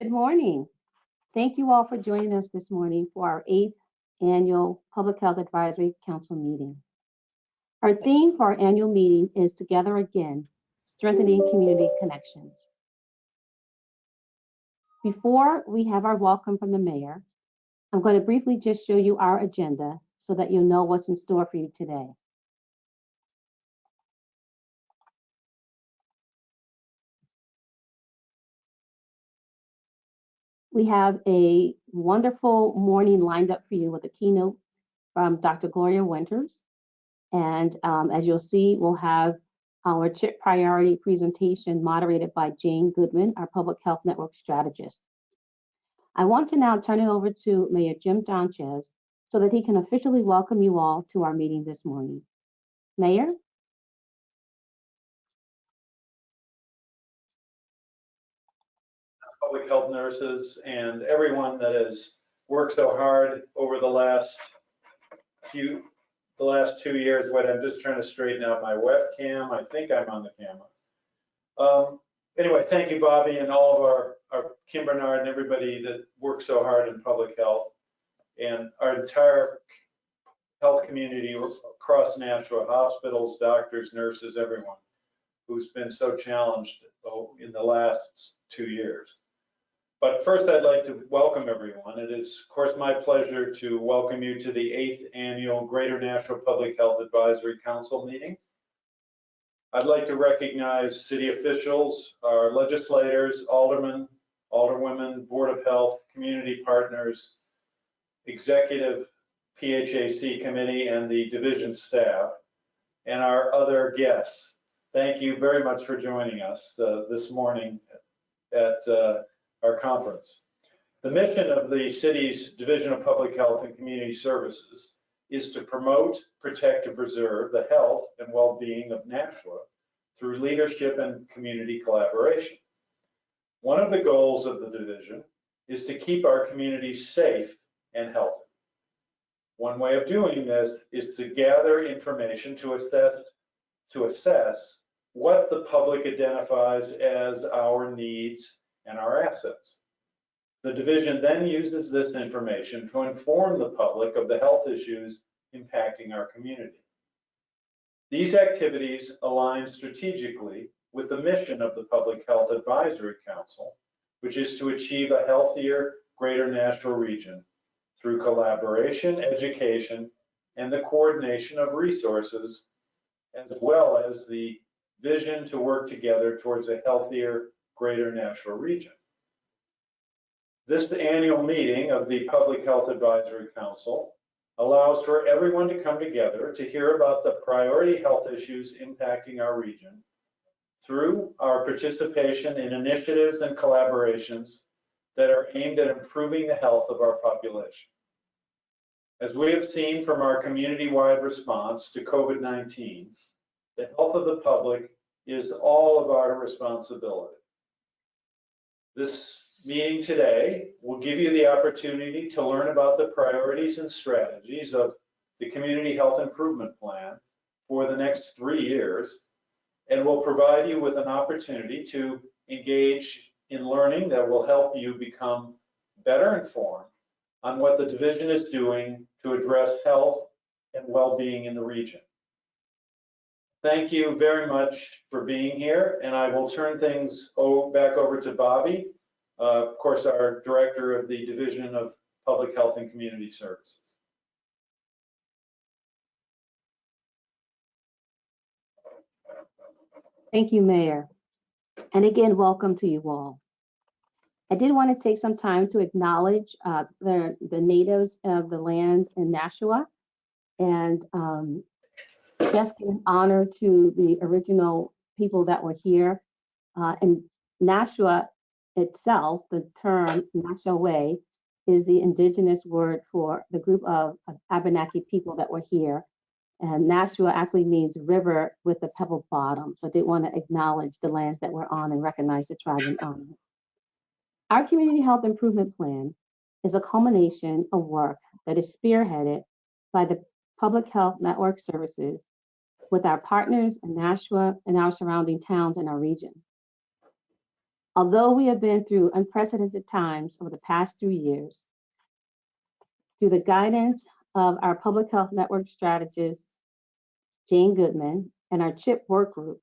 Good morning. Thank you all for joining us this morning for our 8th annual Public Health Advisory Council meeting. Our theme for our annual meeting is Together Again, Strengthening Community Connections. Before we have our welcome from the mayor, I'm going to briefly just show you our agenda so that you'll know what's in store for you today. We have a wonderful morning lined up for you with a keynote from Dr. Gloria Winters. And as you'll see, we'll have our CHIP priority presentation moderated by Jane Goodman, our Public Health Network strategist. I want to now turn it over to Mayor Jim Donchez so that he can officially welcome you all to our meeting this morning. Mayor? Public health nurses and everyone that has worked so hard over the last 2 years. Wait, I'm just trying to straighten out my webcam. I think I'm on the camera. Anyway, thank you, Bobby, and all of our Kim Bernard and everybody that works so hard in public health, and our entire health community across Nashua, hospitals, doctors, nurses, everyone who's been so challenged in the last 2 years. But first, I'd like to welcome everyone. It is, of course, my pleasure to welcome you to the 8th annual Greater Nashua Public Health Advisory Council meeting. I'd like to recognize city officials, our legislators, aldermen, alderwomen, Board of Health, community partners, executive PHAC committee, and the division staff, and our other guests. Thank you very much for joining us this morning at our conference. The mission of the city's Division of Public Health and Community Services is to promote, protect, and preserve the health and well-being of Nashua through leadership and community collaboration. One of the goals of the division is to keep our communities safe and healthy. One way of doing this is to gather information to assess what the public identifies as our needs and our assets. The division then uses this information to inform the public of the health issues impacting our community. These activities align strategically with the mission of the Public Health Advisory Council, which is to achieve a healthier Greater Nashua region through collaboration, education, and the coordination of resources, as well as the vision to work together towards a healthier Greater Nashua region. This annual meeting of the Public Health Advisory Council allows for everyone to come together to hear about the priority health issues impacting our region through our participation in initiatives and collaborations that are aimed at improving the health of our population. As we have seen from our community-wide response to COVID-19, the health of the public is all of our responsibility. This meeting today will give you the opportunity to learn about the priorities and strategies of the Community Health Improvement Plan for the next 3 years, and will provide you with an opportunity to engage in learning that will help you become better informed on what the division is doing to address health and well-being in the region. Thank you very much for being here, and I will turn things back over to Bobby, of course, our Director of the Division of Public Health and Community Services. Thank you, Mayor. And again, welcome to you all. I did want to take some time to acknowledge the natives of the lands in Nashua, and just give honor to the original people that were here. And Nashua itself, the term Nashua Way, is the indigenous word for the group of Abenaki people that were here. And Nashua actually means river with a pebble bottom. So I did want to acknowledge the lands that we're on and recognize the tribe and honor. Our Community Health Improvement Plan is a culmination of work that is spearheaded by the Public Health Network Services with our partners in Nashua and our surrounding towns in our region. Although we have been through unprecedented times over the past 3 years, through the guidance of our public health network strategist, Jane Goodman, and our CHIP work groups,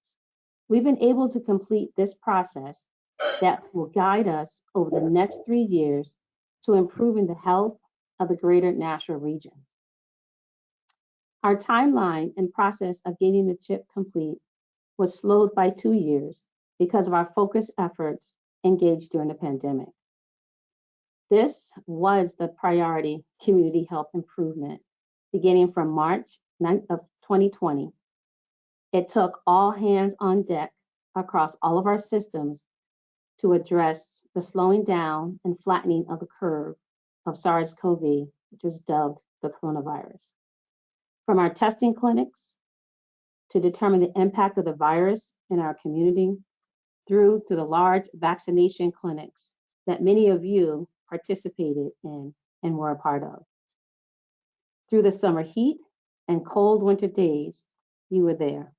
we've been able to complete this process that will guide us over the next 3 years to improving the health of the greater Nashua region. Our timeline and process of getting the CHIP complete was slowed by 2 years because of our focused efforts engaged during the pandemic. This was the priority community health improvement beginning from March 9th of 2020. It took all hands on deck across all of our systems to address the slowing down and flattening of the curve of SARS-CoV, which was dubbed the coronavirus. From our testing clinics to determine the impact of the virus in our community, through to the large vaccination clinics that many of you participated in and were a part of. Through the summer heat and cold winter days, you were there.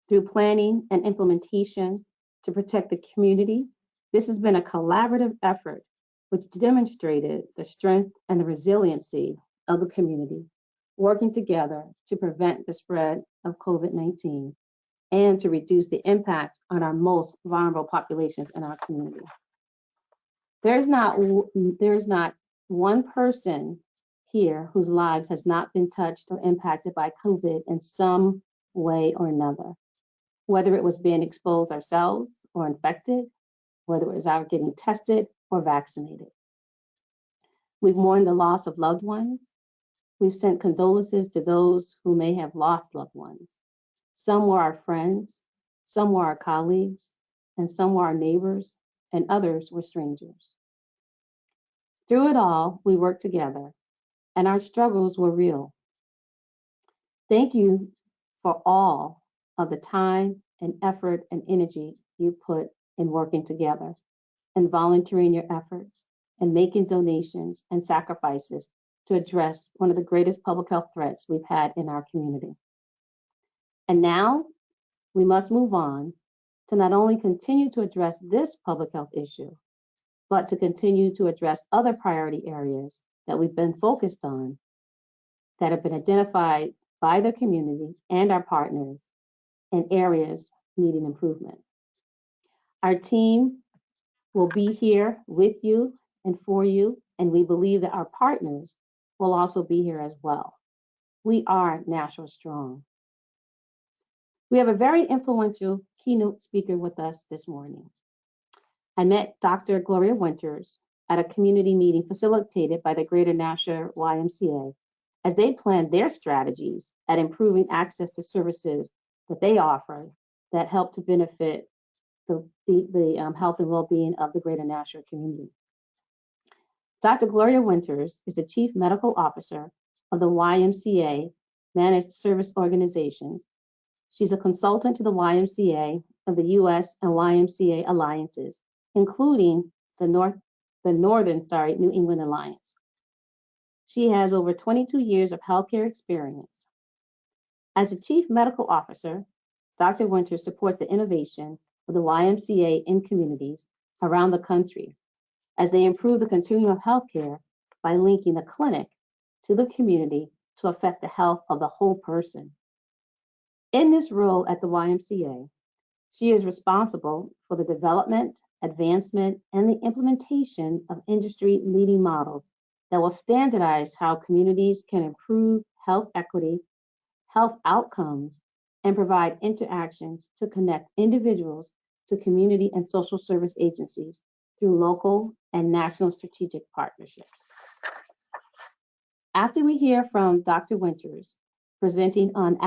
Through planning and implementation to protect the community, this has been a collaborative effort which demonstrated the strength and the resiliency of the community, working together to prevent the spread of COVID-19 and to reduce the impact on our most vulnerable populations in our community. There's not one person here whose lives has not been touched or impacted by COVID in some way or another, whether it was being exposed ourselves or infected, whether it was our getting tested or vaccinated. We've mourned the loss of loved ones. We've sent condolences to those who may have lost loved ones. Some were our friends, some were our colleagues, and some were our neighbors, and others were strangers. Through it all, we worked together, and our struggles were real. Thank you for all of the time and effort and energy you put in working together and volunteering your efforts and making donations and sacrifices to address one of the greatest public health threats we've had in our community. And now we must move on to not only continue to address this public health issue, but to continue to address other priority areas that we've been focused on that have been identified by the community and our partners in areas needing improvement. Our team will be here with you and for you, and we believe that our partners will also be here as well. We are Nashua Strong. We have a very influential keynote speaker with us this morning. I met Dr. Gloria Winters at a community meeting facilitated by the Greater Nashua YMCA as they planned their strategies at improving access to services that they offer that help to benefit the health and well-being of the Greater Nashua community. Dr. Gloria Winters is the Chief Medical Officer of the YMCA Managed Service Organizations. She's a consultant to the YMCA of the US and YMCA Alliances, including the Northern New England Alliance. She has over 22 years of healthcare experience. As the Chief Medical Officer, Dr. Winters supports the innovation of the YMCA in communities around the country as they improve the continuum of healthcare by linking the clinic to the community to affect the health of the whole person. In this role at the YMCA, she is responsible for the development, advancement, and the implementation of industry-leading models that will standardize how communities can improve health equity, health outcomes, and provide interactions to connect individuals to community and social service agencies through local and national strategic partnerships. After we hear from Dr. Winters presenting on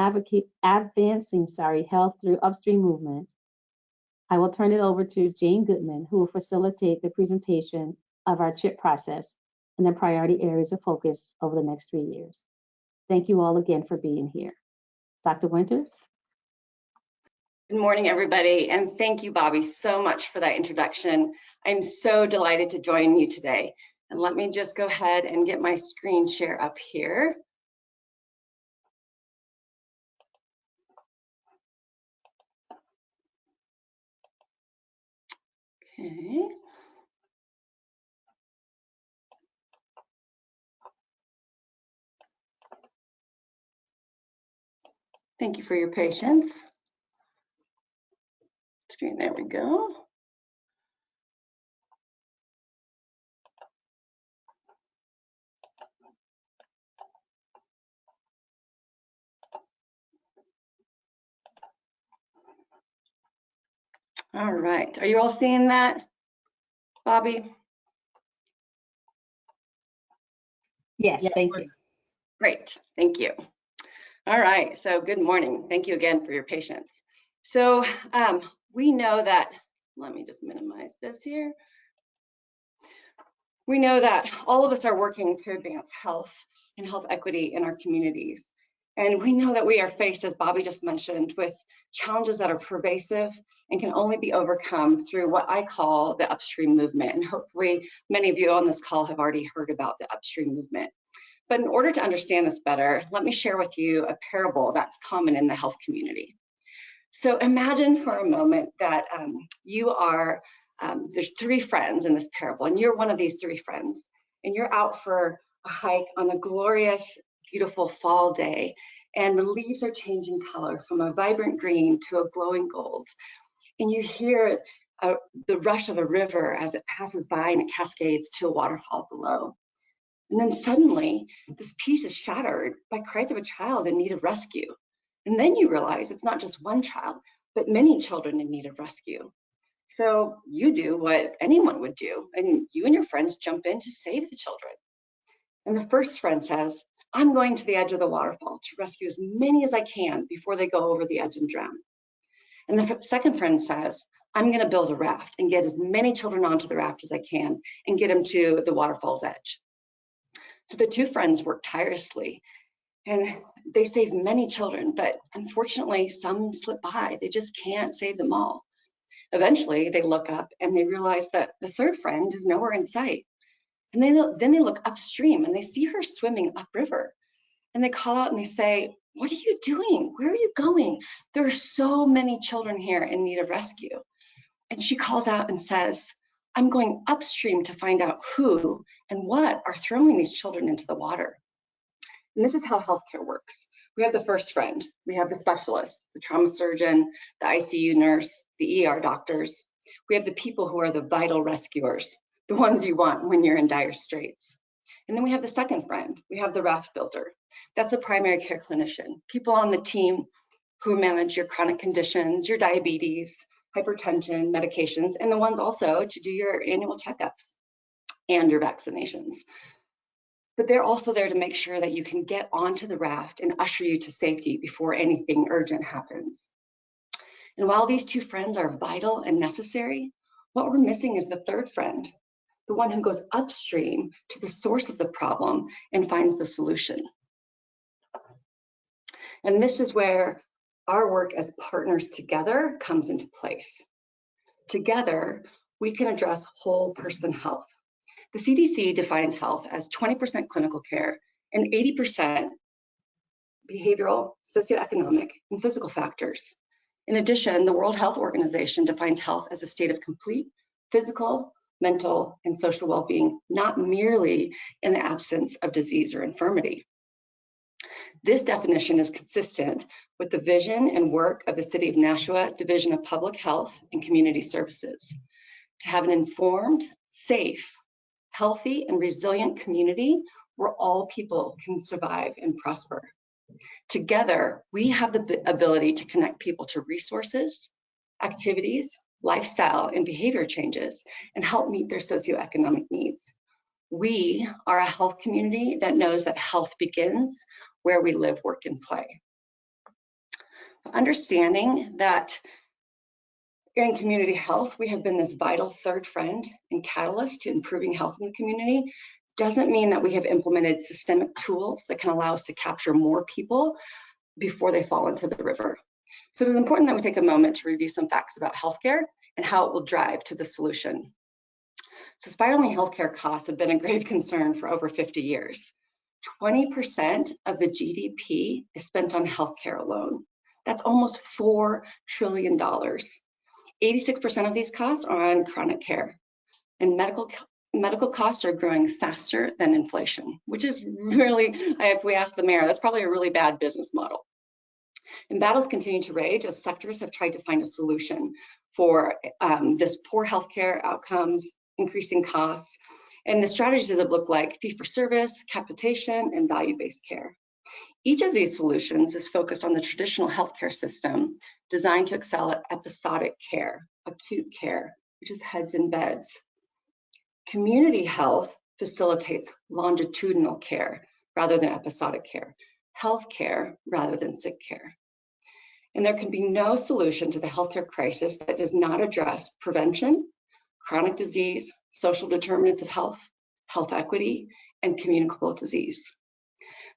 advancing health through upstream movement, I will turn it over to Jane Goodman, who will facilitate the presentation of our CHIP process and the priority areas of focus over the next 3 years. Thank you all again for being here. Dr. Winters? Good morning, everybody, and thank you, Bobby, so much for that introduction. I'm so delighted to join you today. And let me just go ahead and get my screen share up here. Okay. Thank you for your patience. Screen, there we go. All right, are you all seeing that, Bobby? Yes, Yeah. thank you. Great, thank you. All right, so good morning. Thank you again for your patience. So we know that, let me just minimize this here. We know that all of us are working to advance health and health equity in our communities. And we know that we are faced, as Bobby just mentioned, with challenges that are pervasive and can only be overcome through what I call the upstream movement. And hopefully many of you on this call have already heard about the upstream movement. But in order to understand this better, let me share with you a parable that's common in the health community. So imagine for a moment that there's three friends in this parable, and you're one of these three friends, and you're out for a hike on a glorious, beautiful fall day, and the leaves are changing color from a vibrant green to a glowing gold, and you hear the rush of a river as it passes by and it cascades to a waterfall below. And then suddenly, this piece is shattered by cries of a child in need of rescue. And then you realize it's not just one child, but many children in need of rescue. So you do what anyone would do, and you and your friends jump in to save the children. And the first friend says, I'm going to the edge of the waterfall to rescue as many as I can before they go over the edge and drown. And the second friend says, I'm going to build a raft and get as many children onto the raft as I can and get them to the waterfall's edge. So the two friends work tirelessly and they save many children, but unfortunately some slip by. They just can't save them all. Eventually they look up and they realize that the third friend is nowhere in sight. And then they look upstream and they see her swimming upriver. And they call out and they say, what are you doing? Where are you going? There are so many children here in need of rescue. And she calls out and says, I'm going upstream to find out who and what are throwing these children into the water. And this is how healthcare works. We have the first friend, we have the specialist, the trauma surgeon, the ICU nurse, the ER doctors. We have the people who are the vital rescuers, the ones you want when you're in dire straits. And then we have the second friend, we have the raft builder. That's a primary care clinician, people on the team who manage your chronic conditions, your diabetes, hypertension, medications, and the ones also to do your annual checkups and your vaccinations. But they're also there to make sure that you can get onto the raft and usher you to safety before anything urgent happens. And while these two friends are vital and necessary, what we're missing is the third friend, the one who goes upstream to the source of the problem and finds the solution. And this is where our work as partners together comes into place. Together, we can address whole person health. The CDC defines health as 20% clinical care and 80% behavioral, socioeconomic, and physical factors. In addition, the World Health Organization defines health as a state of complete physical, mental, and social well-being, not merely in the absence of disease or infirmity. This definition is consistent with the vision and work of the City of Nashua Division of Public Health and Community Services to have an informed, safe, healthy, and resilient community where all people can survive and prosper. Together, we have the ability to connect people to resources, activities, lifestyle, and behavior changes, and help meet their socioeconomic needs. We are a health community that knows that health begins where we live, work, and play. Understanding that in community health, we have been this vital third friend and catalyst to improving health in the community doesn't mean that we have implemented systemic tools that can allow us to capture more people before they fall into the river. So it is important that we take a moment to review some facts about healthcare and how it will drive to the solution. So spiraling healthcare costs have been a grave concern for over 50 years. 20% of the GDP is spent on healthcare alone. That's almost $4 trillion. 86% of these costs are on chronic care, and medical costs are growing faster than inflation, which is really, if we ask the mayor, that's probably a really bad business model. And battles continue to rage as sectors have tried to find a solution for this poor healthcare outcomes, increasing costs, and the strategies that look like fee-for-service, capitation, and value-based care. Each of these solutions is focused on the traditional healthcare system designed to excel at episodic care, acute care, which is heads and beds. Community health facilitates longitudinal care rather than episodic care, health care rather than sick care. And there can be no solution to the healthcare crisis that does not address prevention, chronic disease, social determinants of health, health equity, and communicable disease.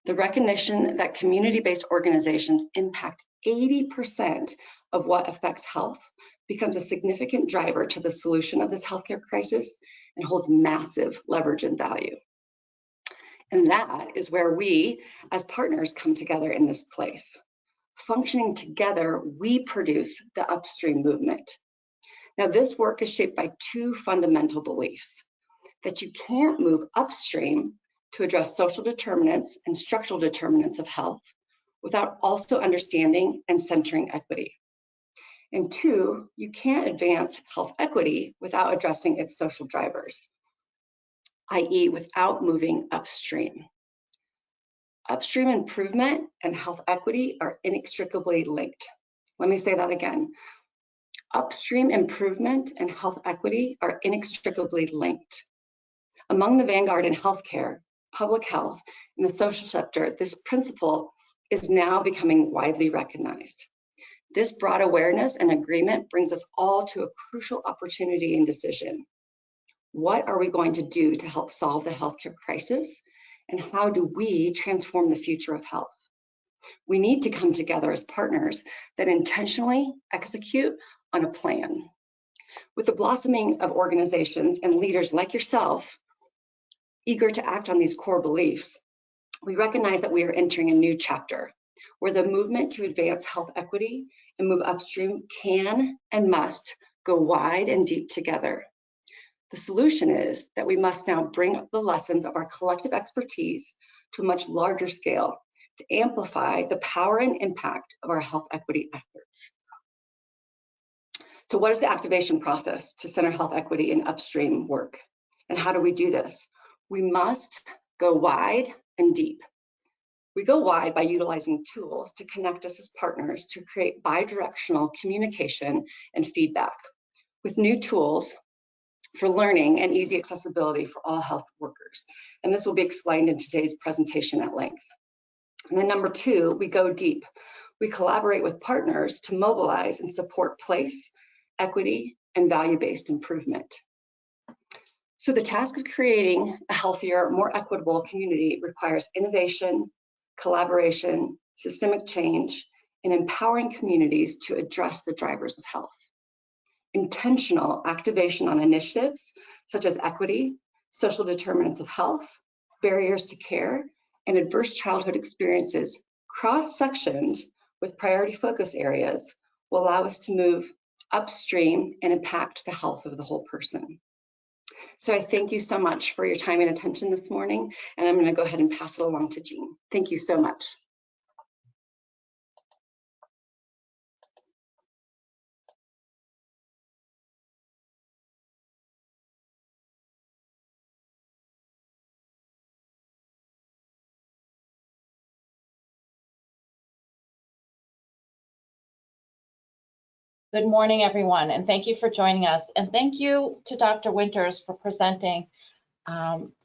The recognition that community-based organizations impact 80% of what affects health becomes a significant driver to the solution of this healthcare crisis and holds massive leverage and value. And that is where we, as partners, come together in this place. Functioning together, we produce the upstream movement. Now, this work is shaped by two fundamental beliefs: that you can't move upstream to address social determinants and structural determinants of health without also understanding and centering equity. And two, you can't advance health equity without addressing its social drivers, i.e., without moving upstream. Upstream improvement and health equity are inextricably linked. Let me say that again. Upstream improvement and health equity are inextricably linked. Among the vanguard in healthcare, public health, and the social sector, this principle is now becoming widely recognized. This broad awareness and agreement brings us all to a crucial opportunity and decision. What are we going to do to help solve the healthcare crisis? And how do we transform the future of health? We need to come together as partners that intentionally execute on a plan. With the blossoming of organizations and leaders like yourself, eager to act on these core beliefs, we recognize that we are entering a new chapter where the movement to advance health equity and move upstream can and must go wide and deep together. The solution is that we must now bring the lessons of our collective expertise to a much larger scale to amplify the power and impact of our health equity efforts. So what is the activation process to center health equity in upstream work? And how do we do this? We must go wide and deep. We go wide by utilizing tools to connect us as partners to create bidirectional communication and feedback with new tools for learning and easy accessibility for all health workers. And this will be explained in today's presentation at length. And then number two, we go deep. We collaborate with partners to mobilize and support place, equity, and value-based improvement. So the task of creating a healthier, more equitable community requires innovation, collaboration, systemic change, and empowering communities to address the drivers of health. Intentional activation on initiatives such as equity, social determinants of health, barriers to care, and adverse childhood experiences cross-sectioned with priority focus areas will allow us to move upstream and impact the health of the whole person. So I thank you so much for your time and attention this morning, and I'm going to go ahead and pass it along to Jean. Thank you so much. Good morning, everyone, and thank you for joining us. And thank you to Dr. Winters for presenting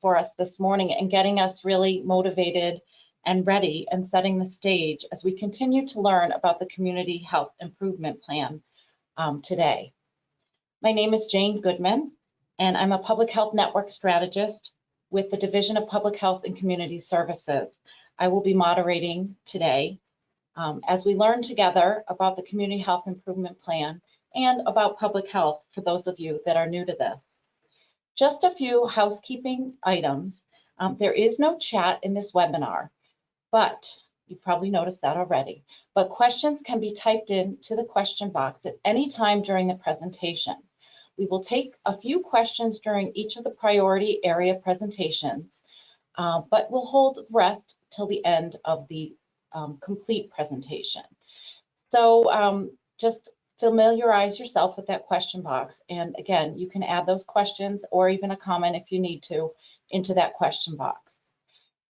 for us this morning and getting us really motivated and ready and setting the stage as we continue to learn about the Community Health Improvement Plan today. My name is Jane Goodman, and I'm a Public Health Network Strategist with the Division of Public Health and Community Services. I will be moderating today as we learn together about the Community Health Improvement Plan and about public health for those of you that are new to this. Just a few housekeeping items. There is no chat in this webinar, but You probably noticed that already. But questions can be typed into the question box at any time during the presentation. We will take a few questions during each of the priority area presentations, but we'll hold the rest till the end of the complete presentation. So just familiarize yourself with that question box. And again, you can add those questions or even a comment if you need to into that question box.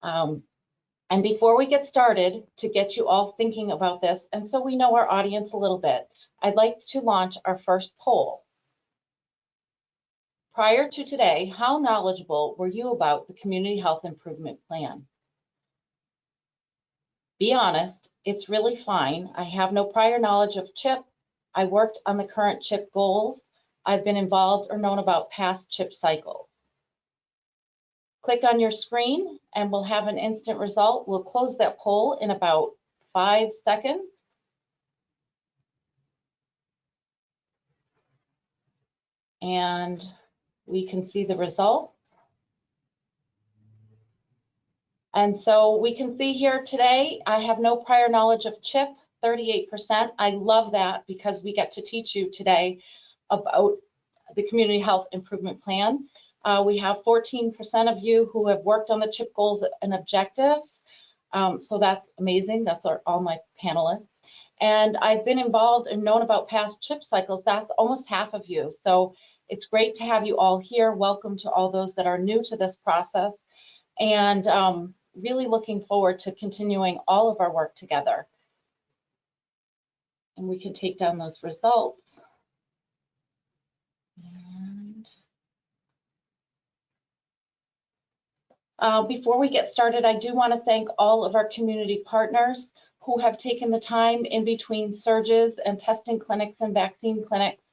And before we get started, to get you all thinking about this, and so we know our audience a little bit, I'd like to launch our first poll. Prior to today, how knowledgeable were you about the Community Health Improvement Plan? Be honest, it's really fine. I have no prior knowledge of CHIP. I worked on the current CHIP goals. I've been involved or known about past CHIP cycles. Click on your screen and we'll have an instant result. We'll close that poll in about 5 seconds. And we can see the results. And so we can see here today, I have no prior knowledge of CHIP, 38%. I love that because we get to teach you today about the Community Health Improvement Plan. We have 14% of you who have worked on the CHIP goals and objectives. So that's amazing. That's all my panelists. And I've been involved and known about past CHIP cycles. That's almost half of you. So it's great to have you all here. Welcome to all those that are new to this process. And really looking forward to continuing all of our work together. And we can take down those results. And before we get started, I do want to thank all of our community partners who have taken the time in between surges and testing clinics and vaccine clinics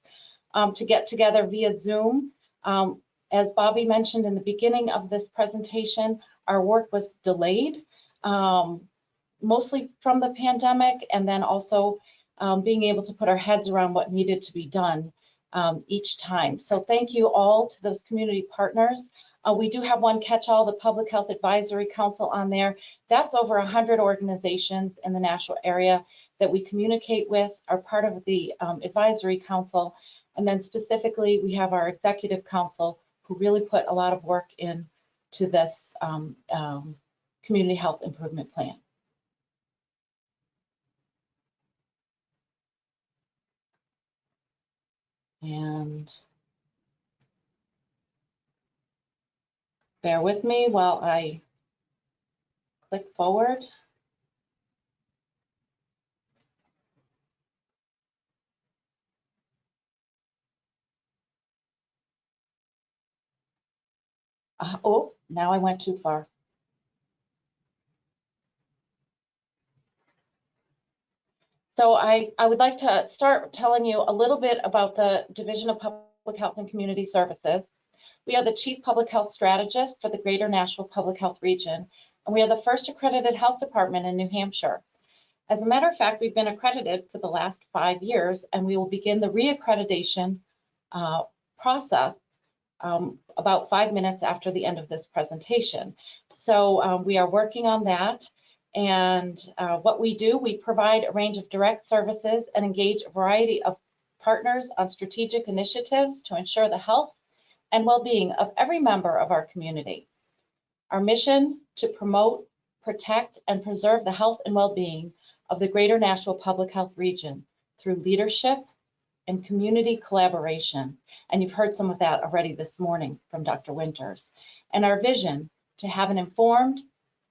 to get together via Zoom. As Bobby mentioned in the beginning of this presentation, our work was delayed, mostly from the pandemic, and then also being able to put our heads around what needed to be done each time. So thank you all to those community partners. We do have one catch-all, the Public Health Advisory Council on there. That's over 100 organizations in the Nashua area that we communicate with, are part of the Advisory Council. And then specifically, we have our Executive Council who really put a lot of work into this Community Health Improvement Plan. And bear with me while I click forward. Oh, now I went too far. So I would like to start telling you a little bit about the Division of Public Health and Community Services. We are the Chief Public Health Strategist for the Greater Nashua Public Health Region, and we are the first accredited health department in New Hampshire. As a matter of fact, we've been accredited for the last 5 years, and we will begin the reaccreditation process about 5 minutes after the end of this presentation. So we are working on that. And what we do, we provide a range of direct services and engage a variety of partners on strategic initiatives to ensure the health and well-being of every member of our community. Our mission to promote, protect, and preserve the health and well-being of the Greater Nashua Public Health Region through leadership and community collaboration. And you've heard some of that already this morning from Dr. Winters. And our vision to have an informed,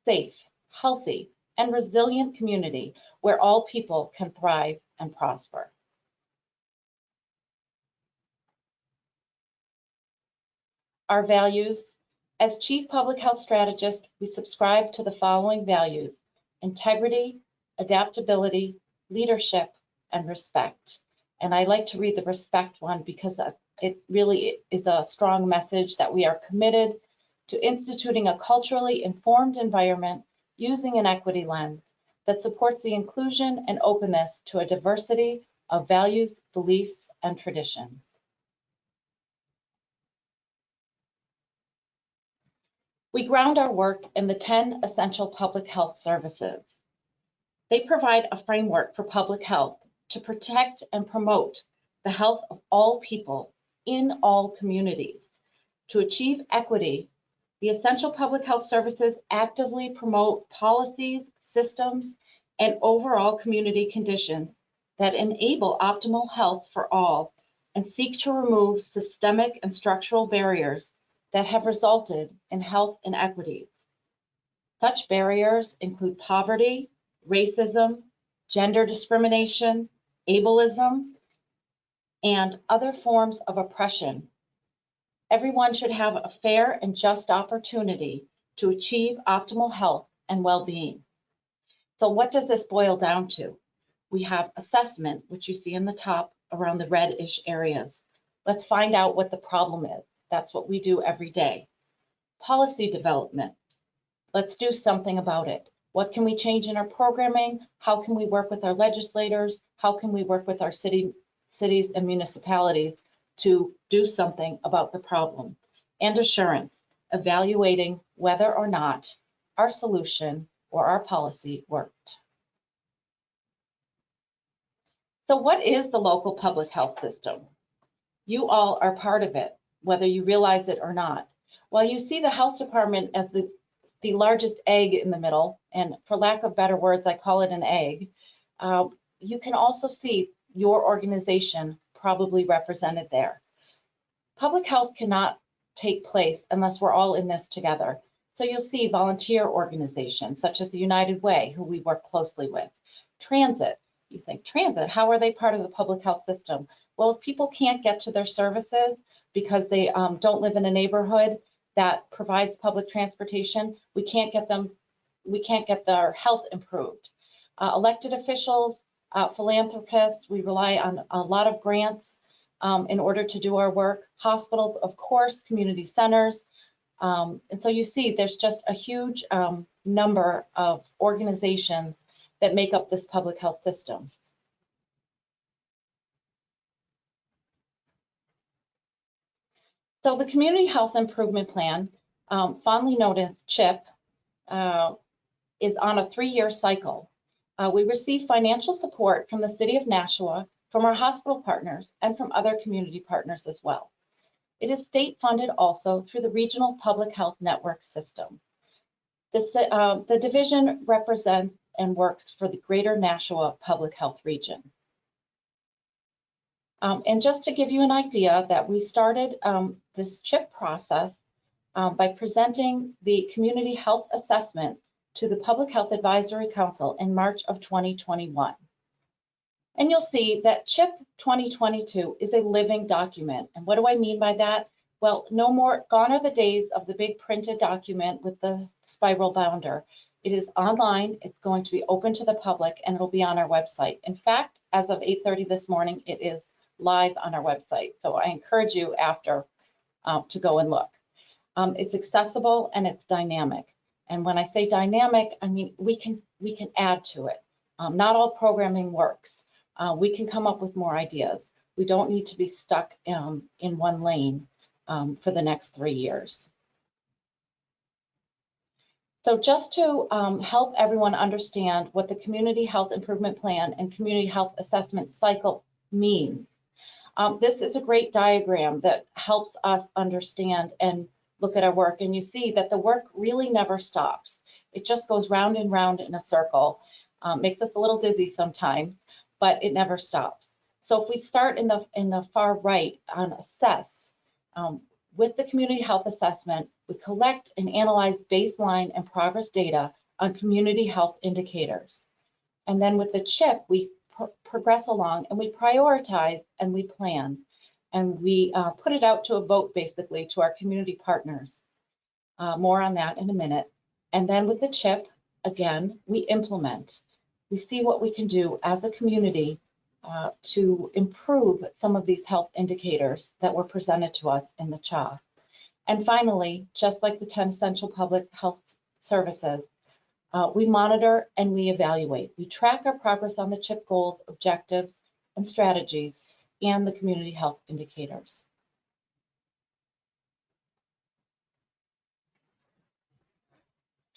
safe, healthy, and resilient community where all people can thrive and prosper. Our values. As Chief Public Health Strategist, we subscribe to the following values: integrity, adaptability, leadership, and respect. And I like to read the respect one because it really is a strong message that we are committed to instituting a culturally informed environment using an equity lens that supports the inclusion and openness to a diversity of values, beliefs, and traditions. We ground our work in the 10 essential public health services. They provide a framework for public health to protect and promote the health of all people in all communities. To achieve equity, the essential public health services actively promote policies, systems, and overall community conditions that enable optimal health for all and seek to remove systemic and structural barriers that have resulted in health inequities. Such barriers include poverty, racism, gender discrimination, ableism, and other forms of oppression. Everyone should have a fair and just opportunity to achieve optimal health and well-being. So what does this boil down to? We have assessment, which you see in the top around the reddish areas. Let's find out what the problem is. That's what we do every day. Policy development. Let's do something about it. What can we change in our programming? How can we work with our legislators? How can we work with our cities and municipalities to do something about the problem? And assurance, evaluating whether or not our solution or our policy worked. So what is the local public health system? You all are part of it, whether you realize it or not. While you see the health department as the largest egg in the middle, and for lack of better words, I call it an egg, you can also see your organization probably represented there. Public health cannot take place unless we're all in this together. So you'll see volunteer organizations such as the United Way, who we work closely with. Transit, you think transit, how are they part of the public health system? Well, if people can't get to their services because they don't live in a neighborhood that provides public transportation, we can't get their health improved. Elected officials, philanthropists, we rely on a lot of grants in order to do our work. Hospitals, of course, community centers. And so you see there's just a huge number of organizations that make up this public health system. So the Community Health Improvement Plan, fondly known as CHIP, is on a 3-year cycle. We receive financial support from the City of Nashua, from our hospital partners, and from other community partners as well. It is state funded also through the Regional Public Health Network System. The division represents and works for the Greater Nashua Public Health Region. And just to give you an idea that we started this CHIP process by presenting the Community Health Assessment to the Public Health Advisory Council in March of 2021. And you'll see that CHIP 2022 is a living document. And what do I mean by that? Well, no more, gone are the days of the big printed document with the spiral bounder. It is online, it's going to be open to the public, and it'll be on our website. In fact, as of 8:30 this morning, it is live on our website. So I encourage you after to go and look. It's accessible and it's dynamic. And when I say dynamic, I mean we can add to it. Not all programming works. We can come up with more ideas. We don't need to be stuck in one lane for the next 3 years. So just to help everyone understand what the Community Health Improvement Plan and Community Health Assessment Cycle means, this is a great diagram that helps us understand and look at our work. And you see that the work really never stops. It just goes round and round in a circle. Makes us a little dizzy sometimes, but it never stops. So if we start in the far right on assess, with the community health assessment, we collect and analyze baseline and progress data on community health indicators. And then with the CHIP, we progress along and we prioritize and we plan. And we put it out to a vote basically to our community partners. More on that in a minute. And then with the CHIP, again, we implement. We see what we can do as a community to improve some of these health indicators that were presented to us in the CHA. And finally, just like the 10 essential public health services, we monitor and we evaluate. We track our progress on the CHIP goals, objectives, and strategies, and the community health indicators.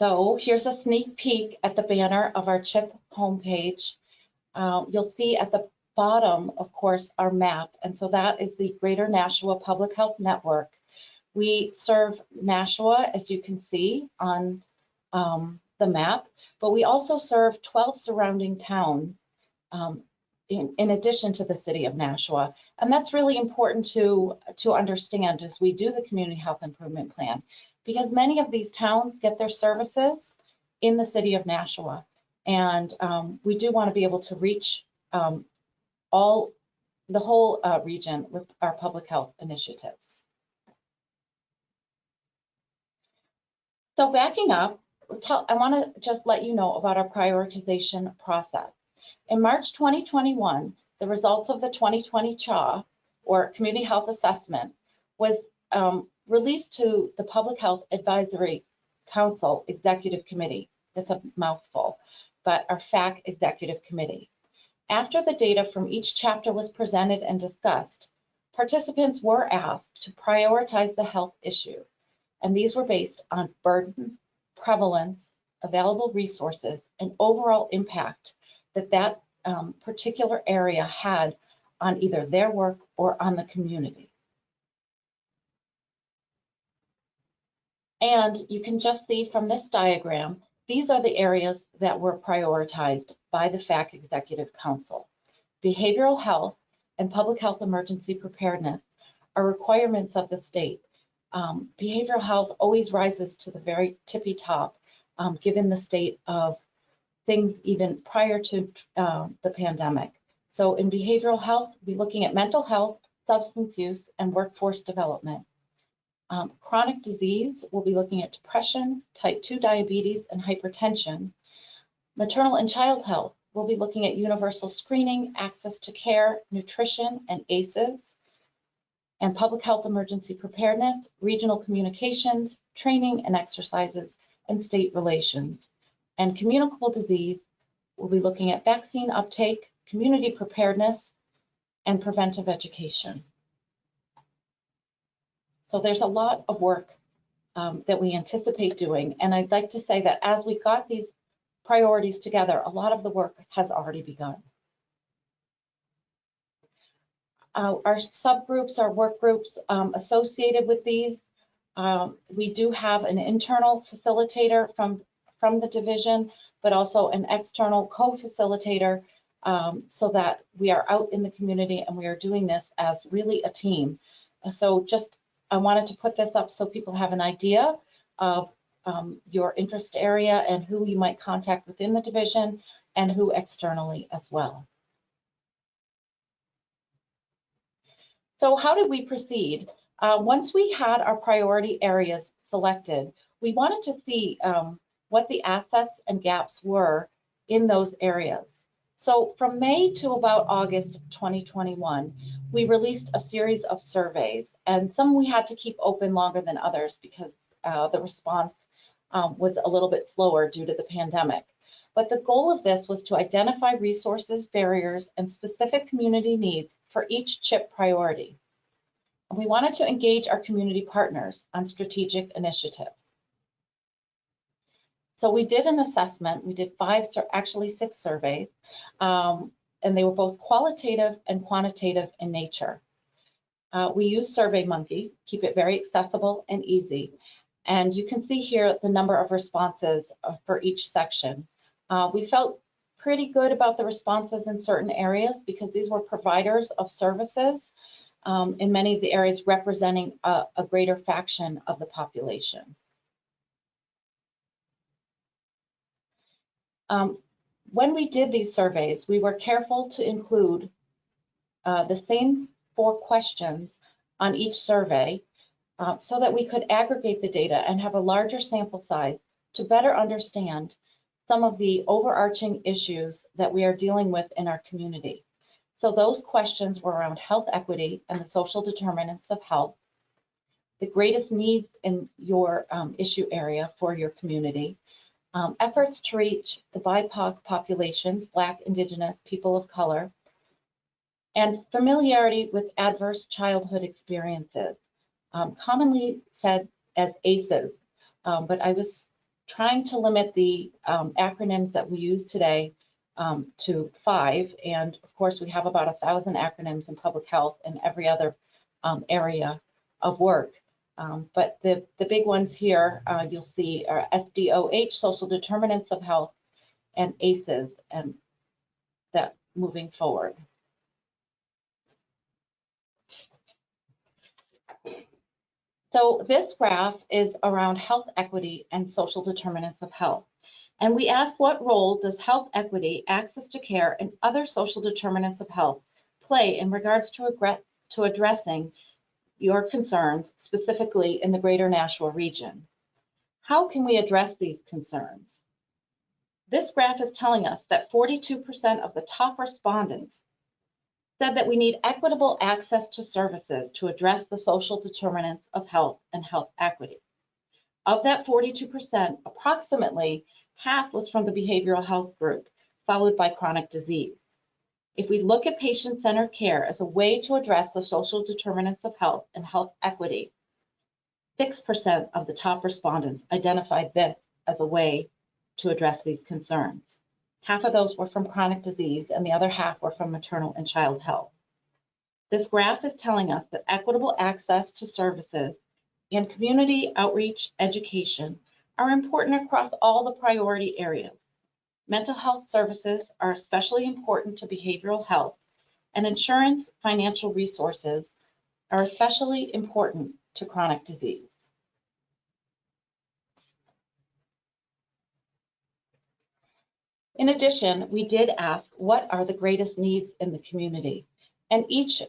So here's a sneak peek at the banner of our CHIP homepage. You'll see at the bottom, of course, our map. And so that is the Greater Nashua Public Health Network. We serve Nashua, as you can see on the map, but we also serve 12 surrounding towns in addition to the city of Nashua. And that's really important to understand as we do the Community Health Improvement Plan, because many of these towns get their services in the city of Nashua. And we do want to be able to reach the whole region with our public health initiatives. So backing up, I want to just let you know about our prioritization process. In March 2021, the results of the 2020 CHA, or Community Health Assessment, was released to the Public Health Advisory Council Executive Committee. That's a mouthful, but our FAC Executive Committee. After the data from each chapter was presented and discussed, participants were asked to prioritize the health issue, and these were based on burden, prevalence, available resources, and overall impact that particular area had on either their work or on the community. And you can just see from this diagram, these are the areas that were prioritized by the FAC Executive Council. Behavioral health and public health emergency preparedness are requirements of the state. Behavioral health always rises to the very tippy top, given the state of things even prior to the pandemic. So in behavioral health, we'll be looking at mental health, substance use, and workforce development. Chronic disease, we'll be looking at depression, type 2 diabetes, and hypertension. Maternal and child health, we'll be looking at universal screening, access to care, nutrition, and ACEs. And public health emergency preparedness, regional communications, training and exercises, and state relations. And communicable disease, we'll be looking at vaccine uptake, community preparedness, and preventive education. So there's a lot of work that we anticipate doing. And I'd like to say that as we got these priorities together, a lot of the work has already begun. Our subgroups, our work groups associated with these, we do have an internal facilitator from the division, but also an external co-facilitator so that we are out in the community and we are doing this as really a team. So I wanted to put this up so people have an idea of your interest area and who you might contact within the division and who externally as well. So how did we proceed? Once we had our priority areas selected, we wanted to see what the assets and gaps were in those areas. So from May to about August 2021, we released a series of surveys, and some we had to keep open longer than others because the response was a little bit slower due to the pandemic. But the goal of this was to identify resources, barriers, and specific community needs for each CHIP priority. And we wanted to engage our community partners on strategic initiatives. So we did an assessment. We did actually 6 surveys, and they were both qualitative and quantitative in nature. We used SurveyMonkey, keep it very accessible and easy. And you can see here the number of responses for each section. We felt pretty good about the responses in certain areas because these were providers of services in many of the areas representing a greater faction of the population. When we did these surveys, we were careful to include the same 4 questions on each survey so that we could aggregate the data and have a larger sample size to better understand some of the overarching issues that we are dealing with in our community. So those questions were around health equity and the social determinants of health, the greatest needs in your issue area for your community, efforts to reach the BIPOC populations, Black, Indigenous, people of color, and familiarity with adverse childhood experiences, commonly said as ACEs, but I was trying to limit the acronyms that we use today to 5. And of course, we have about 1,000 acronyms in public health and every other area of work. But the big ones here you'll see are SDOH, social determinants of health, and ACEs, and that moving forward. So this graph is around health equity and social determinants of health. And we ask, what role does health equity, access to care, and other social determinants of health play in regards to addressing your concerns, specifically in the greater Nashua region? How can we address these concerns? This graph is telling us that 42% of the top respondents said that we need equitable access to services to address the social determinants of health and health equity. Of that 42%, approximately half was from the behavioral health group, followed by chronic disease. If we look at patient-centered care as a way to address the social determinants of health and health equity, 6% of the top respondents identified this as a way to address these concerns. Half of those were from chronic disease and the other half were from maternal and child health. This graph is telling us that equitable access to services and community outreach education are important across all the priority areas. Mental health services are especially important to behavioral health, and insurance financial resources are especially important to chronic disease. In addition, we did ask, what are the greatest needs in the community? And each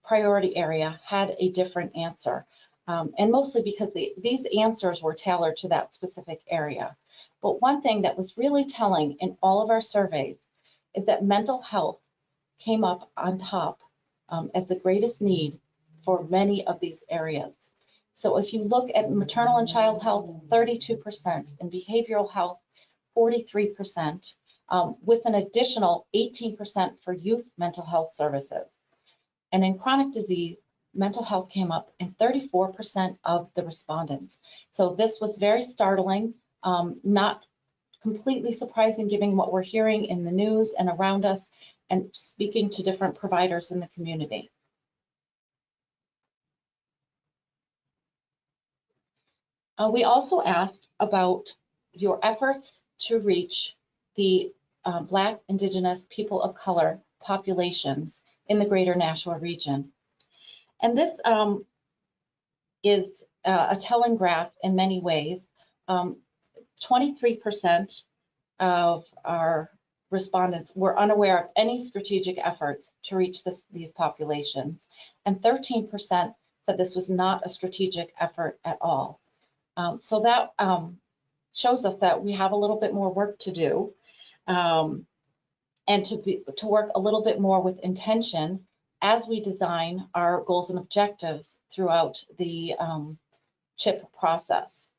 priority area had a different answer, and mostly because these answers were tailored to that specific area. But one thing that was really telling in all of our surveys is that mental health came up on top as the greatest need for many of these areas. So if you look at maternal and child health, 32%, and behavioral health, 43%, with an additional 18% for youth mental health services. And in chronic disease, mental health came up in 34% of the respondents. So this was very startling, not completely surprising given what we're hearing in the news and around us and speaking to different providers in the community. We also asked about your efforts to reach the Black, Indigenous, people of color populations in the greater Nashua region. And this is a telling graph in many ways. 23% of our respondents were unaware of any strategic efforts to reach these populations, and 13% said this was not a strategic effort at all. So that shows us that we have a little bit more work to do, and to work a little bit more with intention as we design our goals and objectives throughout the CHIP process.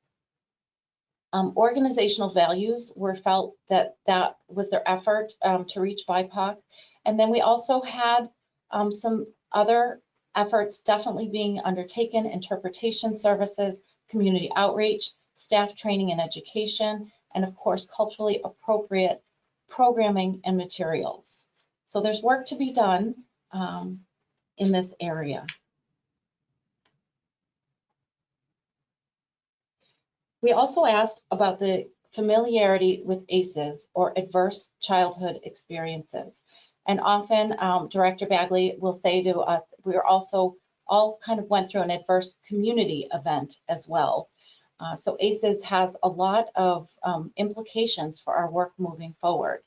Organizational values were felt that was their effort to reach BIPOC. And then we also had some other efforts definitely being undertaken: interpretation services, community outreach, staff training and education, and of course, culturally appropriate programming and materials. So there's work to be done in this area. We also asked about the familiarity with ACEs, or adverse childhood experiences. And often Director Bagley will say to us, we are also all kind of went through an adverse community event as well. So ACEs has a lot of implications for our work moving forward.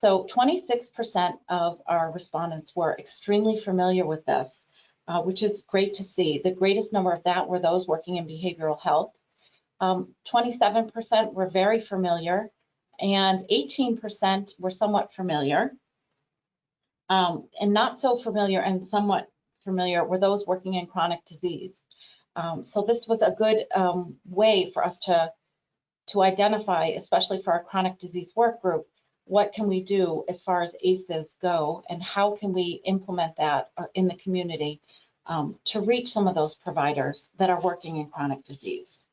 So 26% of our respondents were extremely familiar with this, which is great to see. The greatest number of that were those working in behavioral health. 27% were very familiar, and 18% were somewhat familiar. And not so familiar and somewhat familiar were those working in chronic disease. So this was a good way for us to identify, especially for our chronic disease work group, what can we do as far as ACEs go, and how can we implement that in the community to reach some of those providers that are working in chronic disease.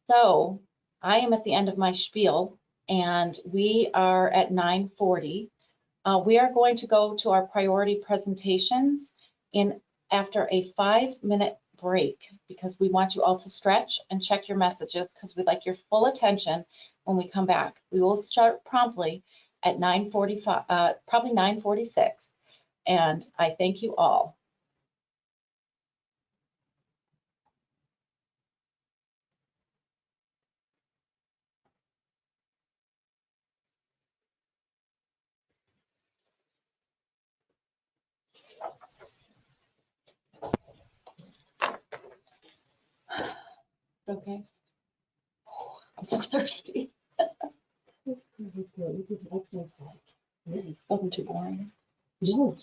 So I am at the end of my spiel, and we are at 9:40. We are going to go to our priority presentations after a 5-minute break, because we want you all to stretch and check your messages, because we'd like your full attention when we come back. We will start promptly at 9:45, probably 9:46, and I thank you all. Okay. I'm so thirsty. Wasn't too boring. No,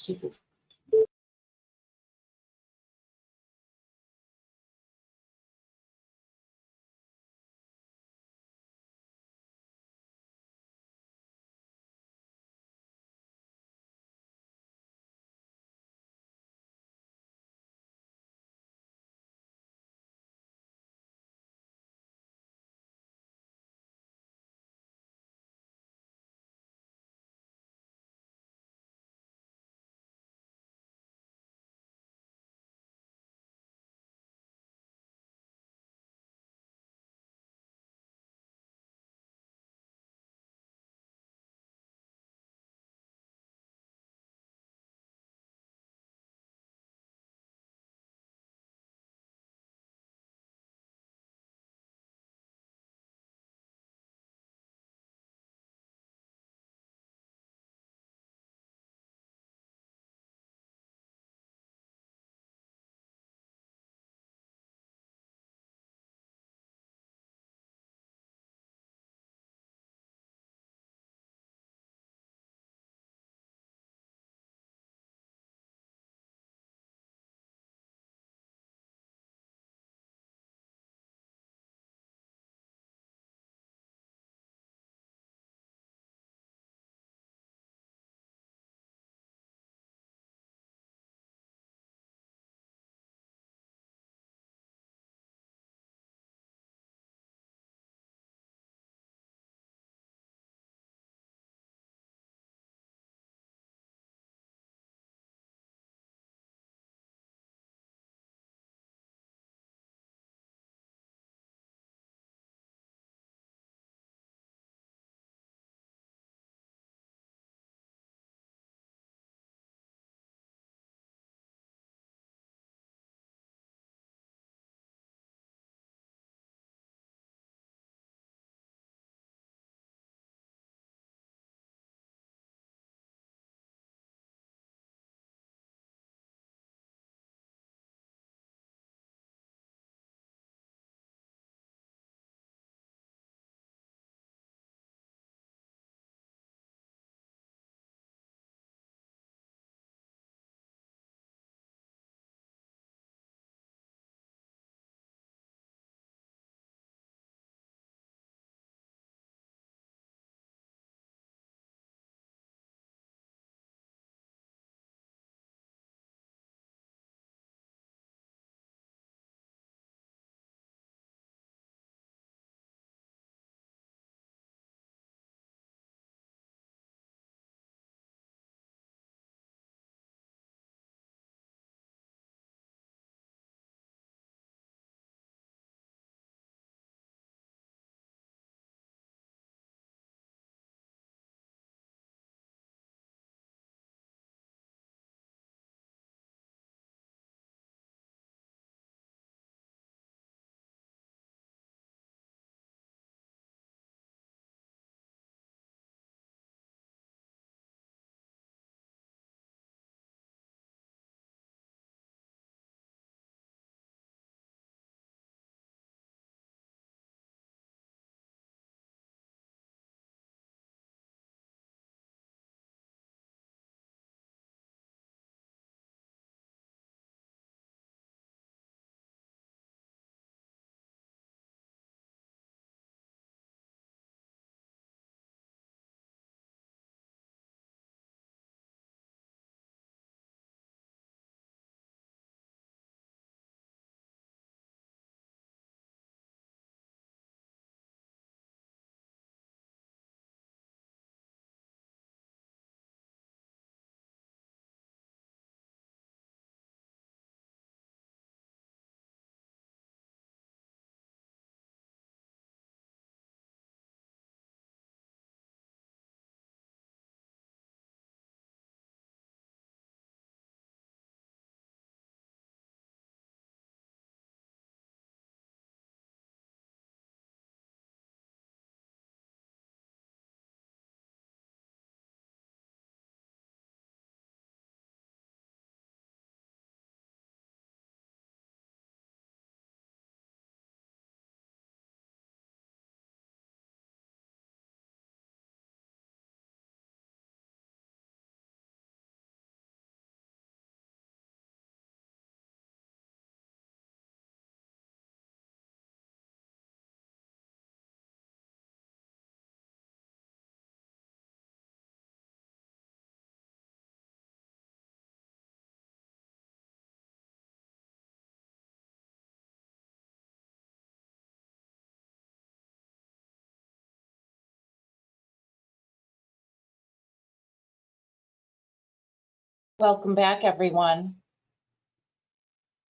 Welcome back, everyone.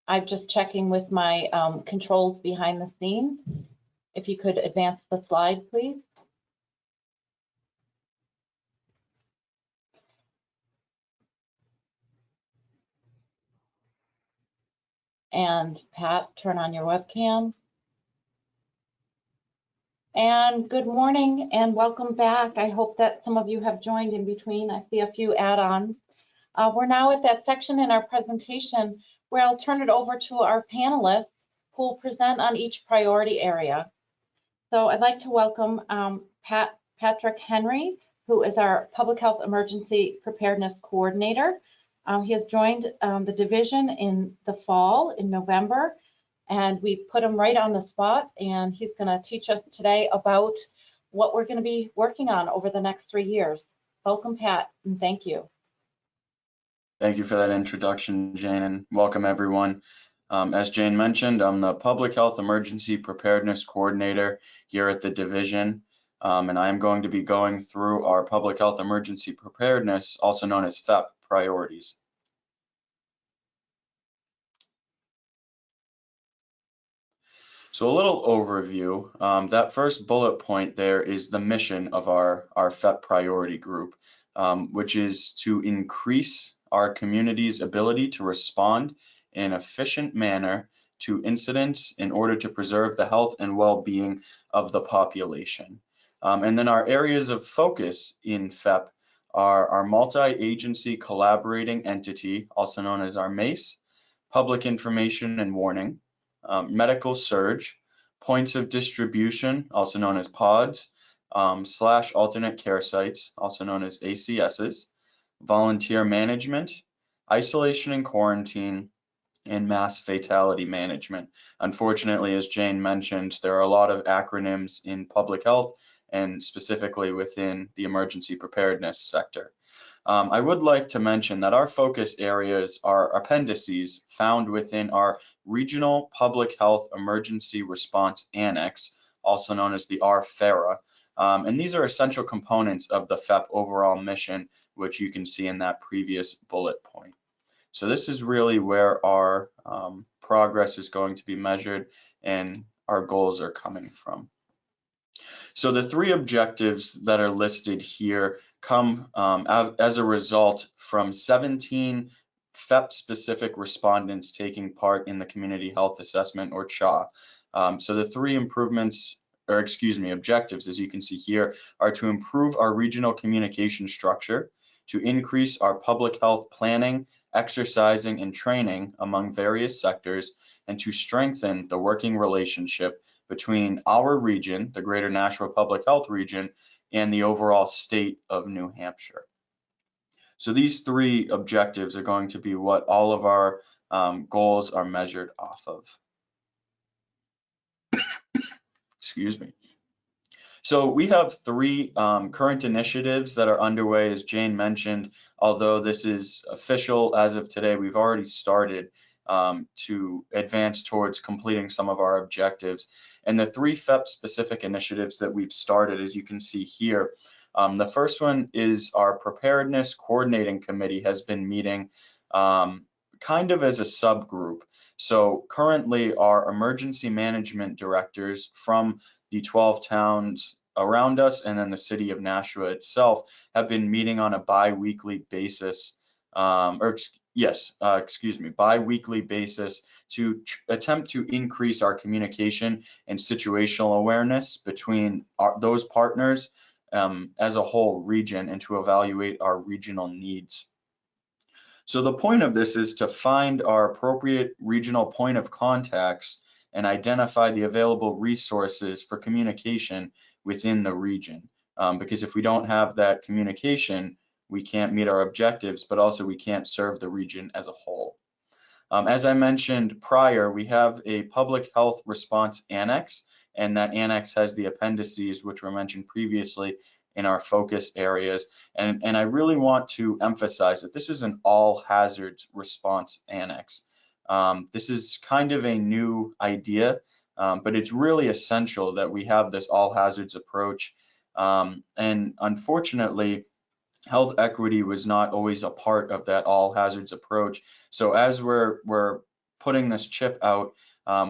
I'm just checking with my controls behind the scenes. If you could advance the slide, please. And Pat, turn on your webcam. And good morning and welcome back. I hope that some of you have joined in between. I see a few add-ons. We're now at that section in our presentation where I'll turn it over to our panelists who will present on each priority area. So I'd like to welcome Patrick Henry, who is our Public Health Emergency Preparedness Coordinator. He has joined the division in the fall, in November, and we put him right on the spot, and he's going to teach us today about what we're going to be working on over the next 3 years. Welcome, Pat, and thank you. Thank you for that introduction, Jane, and welcome everyone. As Jane mentioned, I'm the Public Health Emergency Preparedness Coordinator here at the division, and I'm going to be going through our Public Health Emergency Preparedness, also known as PHEP, priorities. So a little overview, that first bullet point there is the mission of our PHEP priority group, which is to increase our community's ability to respond in an efficient manner to incidents in order to preserve the health and well-being of the population. And then our areas of focus in PHEP are our multi-agency collaborating entity, also known as our MACE, public information and warning, medical surge, points of distribution, also known as PODs, / alternate care sites, also known as ACSs, volunteer management, isolation and quarantine, and mass fatality management. Unfortunately, as Jane mentioned, there are a lot of acronyms in public health and specifically within the emergency preparedness sector. I would like to mention that our focus areas are appendices found within our Regional Public Health Emergency Response Annex, also known as the RFERA. And these are essential components of the PHEP overall mission, which you can see in that previous bullet point. So this is really where our progress is going to be measured and our goals are coming from. So the 3 objectives that are listed here come as a result from 17 PHEP-specific respondents taking part in the Community Health Assessment, or CHA. So the 3 objectives, as you can see here, are to improve our regional communication structure, to increase our public health planning, exercising, and training among various sectors, and to strengthen the working relationship between our region, the Greater Nashua Public Health Region, and the overall state of New Hampshire. So these 3 objectives are going to be what all of our goals are measured off of. Excuse me. So we have 3 current initiatives that are underway, as Jane mentioned. Although this is official as of today, we've already started to advance towards completing some of our objectives. And the 3 PHEP-specific initiatives that we've started, as you can see here, the first one is our Preparedness Coordinating Committee has been meeting kind of as a subgroup. So currently our emergency management directors from the 12 towns around us and then the city of Nashua itself have been meeting on a bi-weekly basis, bi-weekly basis to attempt to increase our communication and situational awareness between those partners as a whole region and to evaluate our regional needs. So the point of this is to find our appropriate regional point of contacts and identify the available resources for communication within the region. Because if we don't have that communication, we can't meet our objectives, but also we can't serve the region as a whole. As I mentioned prior, we have a public health response annex, and that annex has the appendices which were mentioned previously in our focus areas. And I really want to emphasize that this is an all hazards response annex. This is kind of a new idea, but it's really essential that we have this all hazards approach. And unfortunately, health equity was not always a part of that all hazards approach. So as we're putting this chip out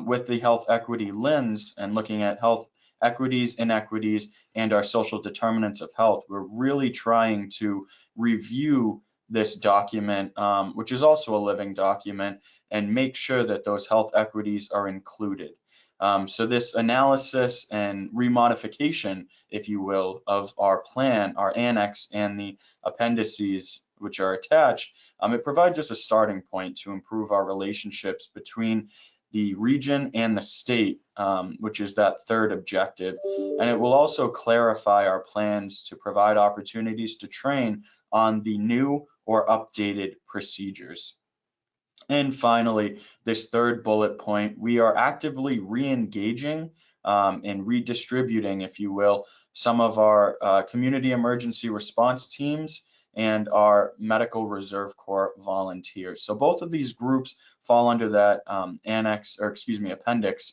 with the health equity lens and looking at health equities, inequities, and our social determinants of health, we're really trying to review this document, which is also a living document, and make sure that those health equities are included. So this analysis and remodification, if you will, of our plan, our annex, and the appendices which are attached, it provides us a starting point to improve our relationships between the region and the state, which is that third objective. And it will also clarify our plans to provide opportunities to train on the new or updated procedures. And finally, this third bullet point, we are actively re-engaging and redistributing, if you will, some of our community emergency response teams and our medical reserve corps volunteers. So both of these groups fall under that appendix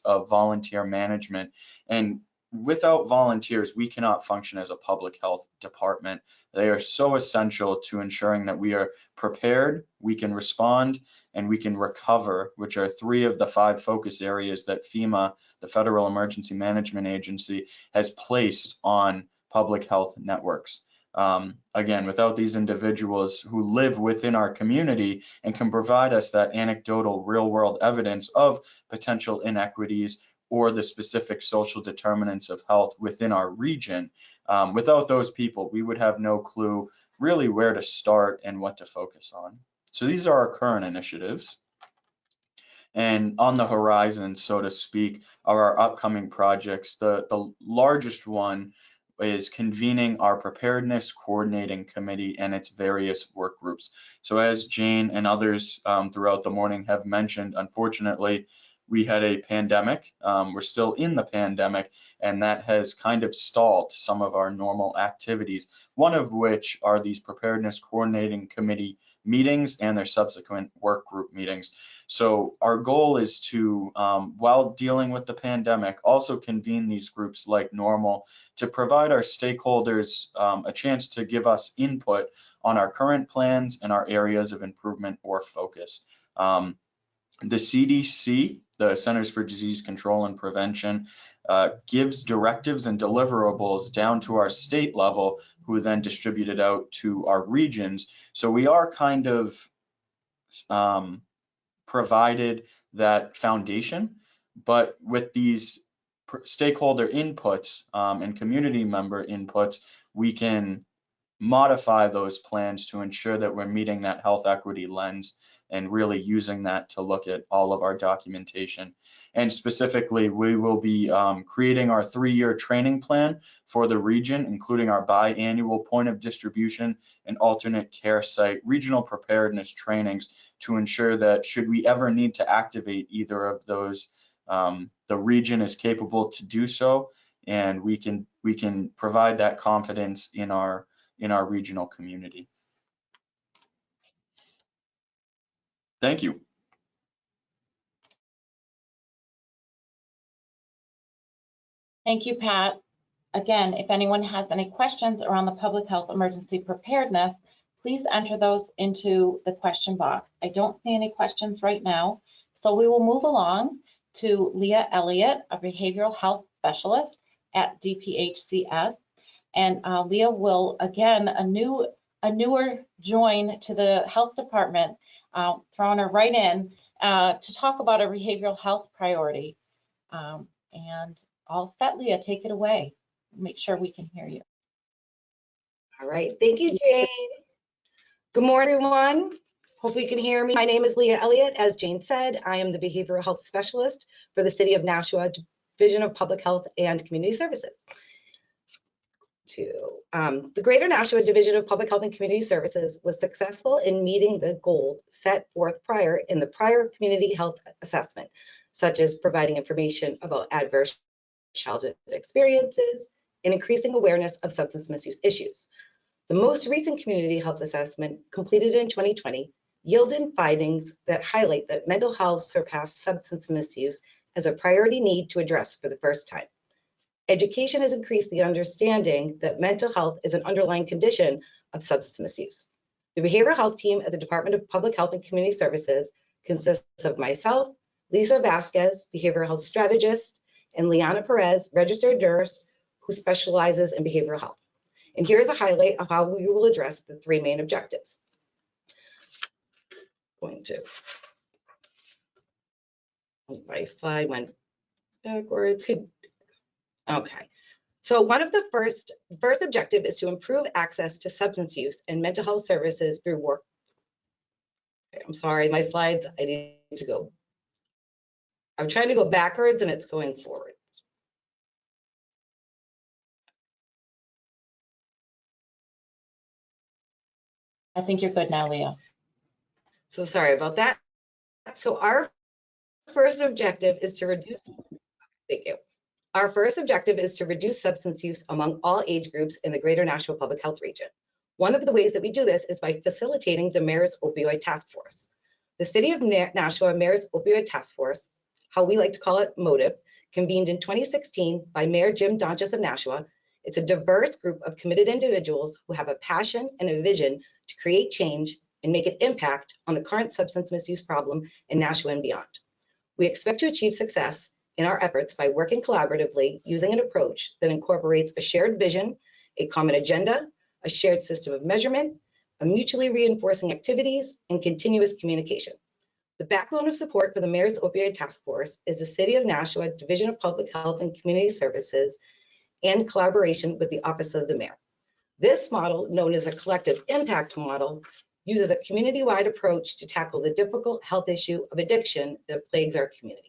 of volunteer management. And without volunteers, we cannot function as a public health department. They are so essential to ensuring that we are prepared, we can respond, and we can recover, which are 3 of the 5 focus areas that FEMA, the Federal Emergency Management Agency, has placed on public health networks. Again, without these individuals who live within our community and can provide us that anecdotal real-world evidence of potential inequities or the specific social determinants of health within our region, without those people, we would have no clue really where to start and what to focus on. So these are our current initiatives. And on the horizon, so to speak, are our upcoming projects. The largest one is convening our preparedness coordinating committee and its various work groups. So as Jane and others throughout the morning have mentioned, unfortunately, we had a pandemic. We're still in the pandemic, and that has kind of stalled some of our normal activities, one of which are these preparedness coordinating committee meetings and their subsequent work group meetings. So our goal is to, while dealing with the pandemic, also convene these groups like normal to provide our stakeholders a chance to give us input on our current plans and our areas of improvement or focus. The CDC, the Centers for Disease Control and Prevention, gives directives and deliverables down to our state level, who then distribute it out to our regions. So we are kind of provided that foundation, but with these stakeholder inputs and community member inputs, we can modify those plans to ensure that we're meeting that health equity lens and really using that to look at all of our documentation. And specifically, we will be creating our 3-year training plan for the region, including our biannual point of distribution and alternate care site regional preparedness trainings to ensure that should we ever need to activate either of those, the region is capable to do so, and we can provide that confidence in our regional community. Thank you. Thank you, Pat. Again, if anyone has any questions around the public health emergency preparedness, please enter those into the question box. I don't see any questions right now, so we will move along to Leah Elliott, a behavioral health specialist at DPHCS. And Leah will, again, a newer join to the health department, throwing her right in to talk about a behavioral health priority. And all set, Leah, take it away. Make sure we can hear you. All right, thank you, Jane. Good morning, everyone. Hopefully you can hear me. My name is Leah Elliott. As Jane said, I am the behavioral health specialist for the City of Nashua Division of Public Health and Community Services. The Greater Nashua Division of Public Health and Community Services was successful in meeting the goals set forth prior in the prior community health assessment, such as providing information about adverse childhood experiences and increasing awareness of substance misuse issues. The most recent community health assessment, completed in 2020, yielded findings that highlight that mental health surpassed substance misuse as a priority need to address for the first time. Education has increased the understanding that mental health is an underlying condition of substance misuse. The behavioral health team at the Department of Public Health and Community Services consists of myself, Lisa Vasquez, behavioral health strategist, and Liana Perez, registered nurse who specializes in behavioral health. And here's a highlight of how we will address the three main objectives. My slide went backwards. Okay. So one of the first objective is to improve access to substance use and mental health services through work. Okay, I'm sorry, my slides, I need to go. I'm trying to go backwards and it's going forward. I think you're good now, Leah. So sorry about that. So our first objective is to reduce, thank you. Our first objective is to reduce substance use among all age groups in the Greater Nashua Public Health Region. One of the ways that we do this is by facilitating the Mayor's Opioid Task Force. The City of Nashua Mayor's Opioid Task Force, how we like to call it MOTIV, convened in 2016 by Mayor Jim Donches of Nashua. It's a diverse group of committed individuals who have a passion and a vision to create change and make an impact on the current substance misuse problem in Nashua and beyond. We expect to achieve success in our efforts by working collaboratively using an approach that incorporates a shared vision, a common agenda, a shared system of measurement, a mutually reinforcing activities, and continuous communication. The backbone of support for the Mayor's Opioid Task Force is the City of Nashua Division of Public Health and Community Services and collaboration with the Office of the Mayor. This model, known as a collective impact model, uses a community-wide approach to tackle the difficult health issue of addiction that plagues our communities.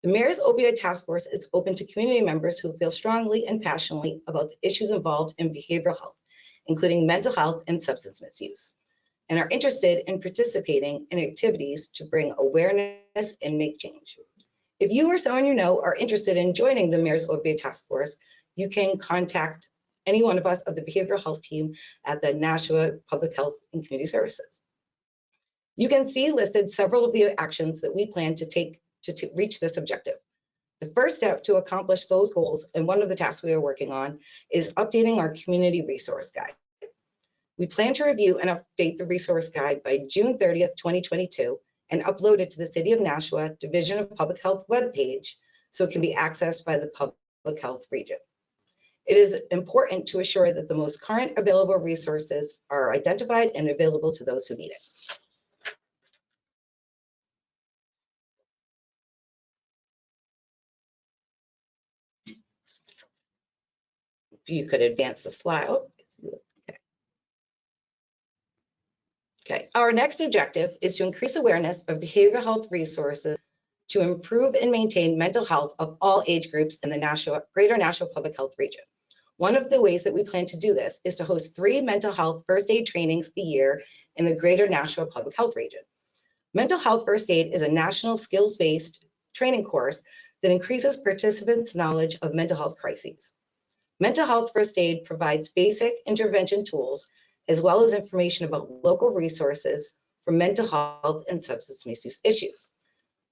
The Mayor's Opioid Task Force is open to community members who feel strongly and passionately about the issues involved in behavioral health, including mental health and substance misuse, and are interested in participating in activities to bring awareness and make change. If you or someone you know are interested in joining the Mayor's Opioid Task Force, you can contact any one of us of the behavioral health team at the Nashua Public Health and Community Services. You can see listed several of the actions that we plan to take to reach this objective. The first step to accomplish those goals, and one of the tasks we are working on, is updating our community resource guide. We plan to review and update the resource guide by June 30th, 2022, and upload it to the City of Nashua Division of Public Health webpage so it can be accessed by the Public Health Region. It is important to assure that the most current available resources are identified and available to those who need it. If you could advance the slide. Okay, our next objective is to increase awareness of behavioral health resources to improve and maintain mental health of all age groups in the Greater Nashua Public Health Region. One of the ways that we plan to do this is to host 3 mental health first aid trainings a year in the Greater Nashua Public Health Region. Mental health first aid is a national skills-based training course that increases participants' knowledge of mental health crises. Mental health first aid provides basic intervention tools as well as information about local resources for mental health and substance misuse issues.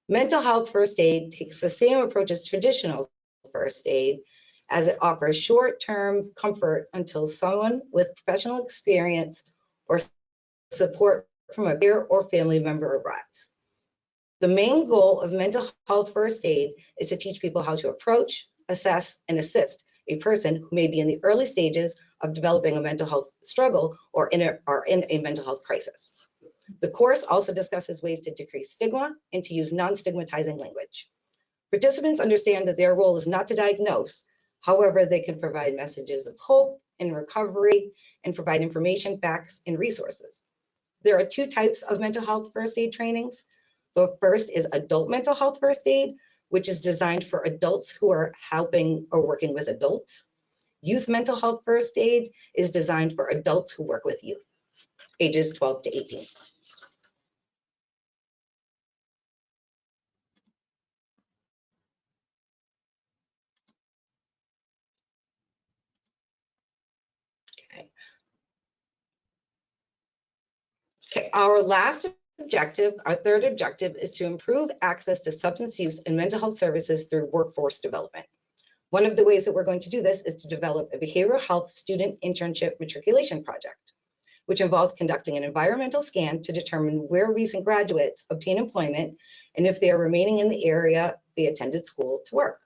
Mental health first aid takes the same approach as traditional first aid, as it offers short-term comfort until someone with professional experience or support from a peer or family member arrives. The main goal of mental health first aid is to teach people how to approach, assess, and assist a person who may be in the early stages of developing a mental health struggle or in a mental health crisis. The course also discusses ways to decrease stigma and to use non-stigmatizing language. Participants understand that their role is not to diagnose. However, they can provide messages of hope and recovery and provide information, facts, and resources. There are 2 types of mental health first aid trainings. The first is adult mental health first aid, which is designed for adults who are helping or working with adults. Youth mental health first aid is designed for adults who work with youth, ages 12 to 18. Okay, our last objective, our third objective, is to improve access to substance use and mental health services through workforce development. One of the ways that we're going to do this is to develop a behavioral health student internship matriculation project, which involves conducting an environmental scan to determine where recent graduates obtain employment and if they are remaining in the area they attended school to work.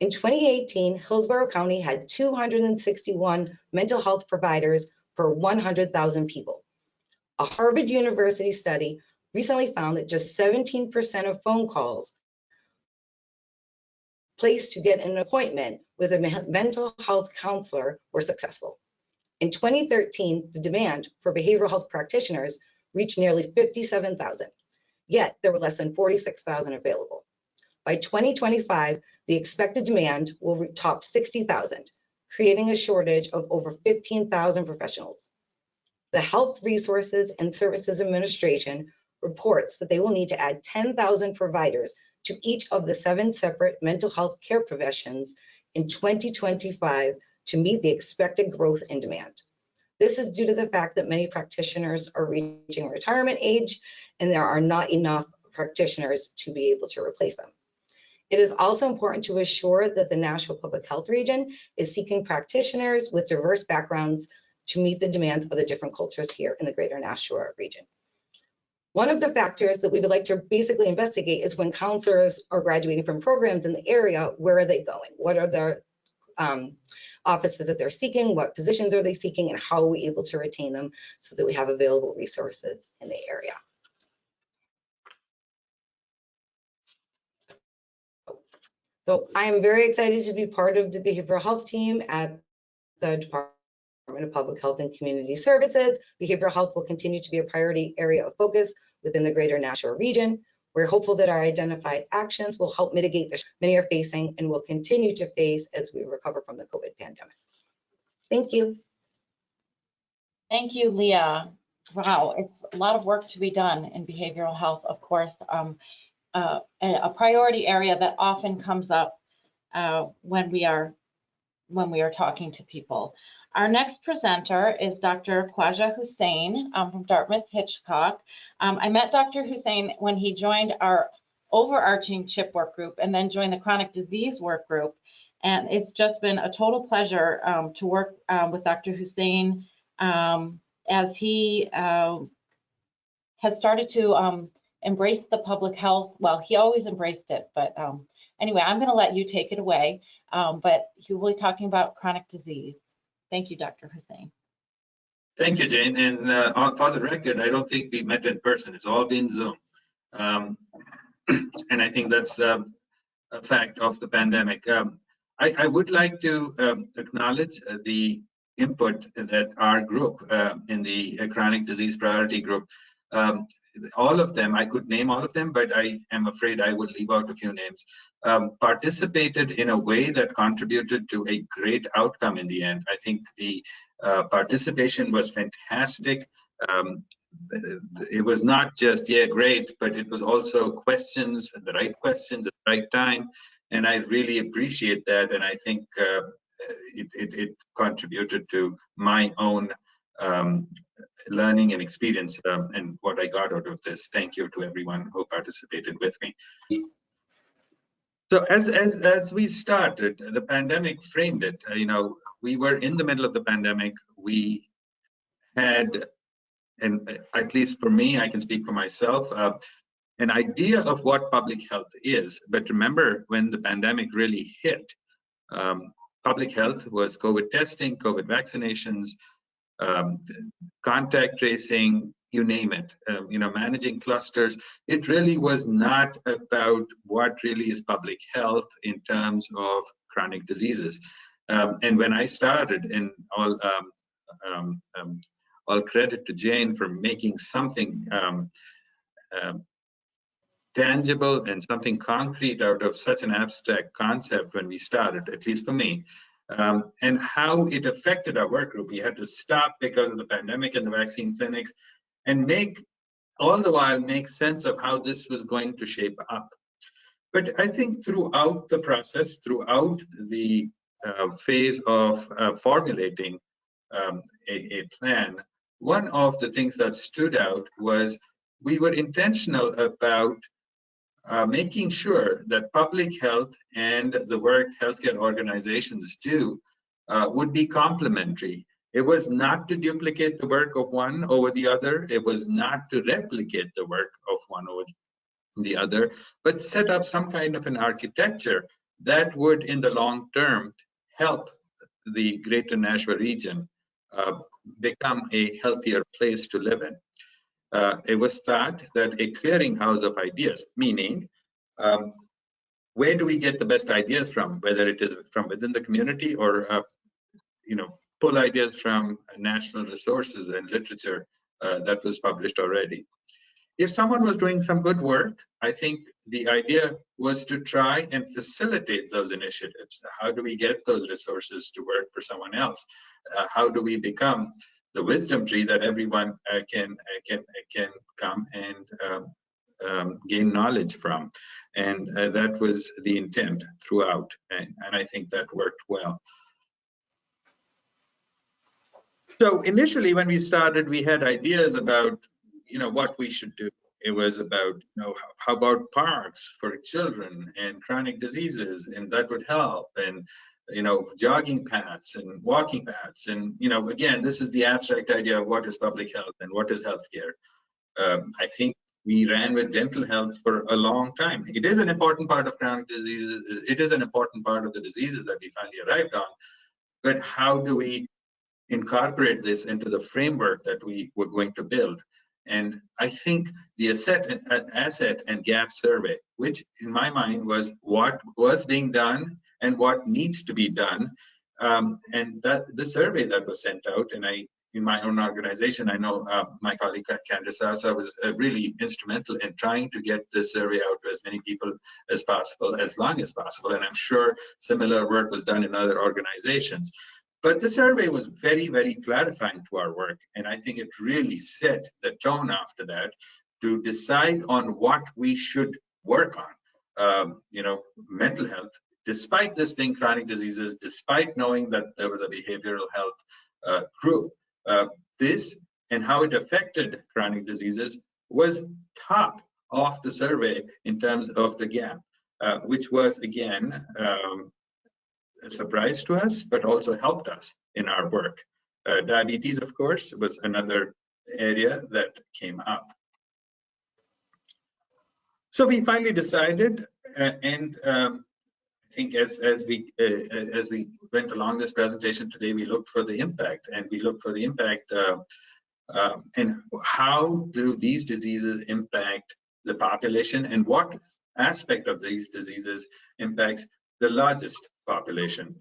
In 2018, Hillsborough County had 261 mental health providers per 100,000 people. A Harvard University study recently found that just 17% of phone calls placed to get an appointment with a mental health counselor were successful. In 2013, the demand for behavioral health practitioners reached nearly 57,000, yet there were less than 46,000 available. By 2025, the expected demand will top 60,000, creating a shortage of over 15,000 professionals. The Health Resources and Services Administration reports that they will need to add 10,000 providers to each of the 7 separate mental health care professions in 2025 to meet the expected growth in demand. This is due to the fact that many practitioners are reaching retirement age and there are not enough practitioners to be able to replace them. It is also important to assure that the Nashua Public Health Region is seeking practitioners with diverse backgrounds to meet the demands of the different cultures here in the greater Nashua region. One of the factors that we would like to basically investigate is when counselors are graduating from programs in the area, where are they going? What are the offices that they're seeking? What positions are they seeking? And how are we able to retain them so that we have available resources in the area? So I am very excited to be part of the behavioral health team at the Department of Public Health and Community Services. Behavioral health will continue to be a priority area of focus within the greater Nashua region. We're hopeful that our identified actions will help mitigate the many are facing and will continue to face as we recover from the COVID pandemic. Thank you. Thank you, Leah. Wow, it's a lot of work to be done in behavioral health, of course. A priority area that often comes up when we are talking to people. Our next presenter is Dr. Khwaja Hussain from Dartmouth Hitchcock. I met Dr. Hussain when he joined our overarching CHIP work group and then joined the chronic disease work group. And it's just been a total pleasure to work with Dr. Hussain as he has started to embrace the public health. Well, he always embraced it, but anyway, I'm going to let you take it away. But he will be talking about chronic disease. Thank you, Dr. Hussain. Thank you, Jane. And for the record, I don't think we met in person. It's all been Zoom. And I think that's a fact of the pandemic. I would like to acknowledge the input that our group in the chronic disease priority group, all of them, I could name all of them, but I am afraid I would leave out a few names, participated in a way that contributed to a great outcome in the end. I think the participation was fantastic. It was not just, yeah, great, but it was also questions, the right questions at the right time. And I really appreciate that. And I think it contributed to my own learning and experience and what I got out of this. Thank you to everyone who participated with me. So as we started, the pandemic framed it. You know, we were in the middle of the pandemic. We had, and at least for me, I can speak for myself, an idea of what public health is. But remember, when the pandemic really hit, public health was COVID testing, COVID vaccinations, contact tracing, you name it, you know, managing clusters. It really was not about what really is public health in terms of chronic diseases. And when I started, and all credit to Jane for making something tangible and something concrete out of such an abstract concept when we started, at least for me. And how it affected our work group. We had to stop because of the pandemic and the vaccine clinics and all the while make sense of how this was going to shape up. But I think throughout the process, throughout the phase of formulating a plan, one of the things that stood out was we were intentional about making sure that public health and the work healthcare organizations do would be complementary. It was not to duplicate the work of one over the other. It was not to replicate the work of one over the other, but set up some kind of an architecture that would, in the long term, help the greater Nashua region become a healthier place to live in. It was thought that a clearinghouse of ideas, meaning where do we get the best ideas from, whether it is from within the community or pull ideas from national resources and literature that was published already. If someone was doing some good work, I think the idea was to try and facilitate those initiatives. How do we get those resources to work for someone else? How do we become the wisdom tree that everyone can come and gain knowledge from? And that was the intent throughout, and I think that worked well. So initially, when we started, we had ideas about what we should do. It was about how about parks for children and chronic diseases, and that would help, and jogging paths and walking paths, and again, this is the abstract idea of what is public health and what is healthcare. I think we ran with dental health for a long time. It is an important part of chronic diseases. It is an important part of the diseases that we finally arrived on. But how do we incorporate this into the framework that we were going to build? And I think the asset and gap survey, which in my mind was what was being done and what needs to be done, and that the survey that was sent out, and in my own organization, I know my colleague Candice Asa was really instrumental in trying to get this survey out to as many people as possible, as long as possible, and I'm sure similar work was done in other organizations. But the survey was very, very clarifying to our work, and I think it really set the tone after that to decide on what we should work on. Mental health, despite this being chronic diseases, despite knowing that there was a behavioral health group, this and how it affected chronic diseases was top of the survey in terms of the gap, which was, again, a surprise to us, but also helped us in our work. Diabetes, of course, was another area that came up. So we finally decided, and I think as we went along this presentation today, we looked for the impact, and we looked for the impact and how do these diseases impact the population, and what aspect of these diseases impacts the largest population.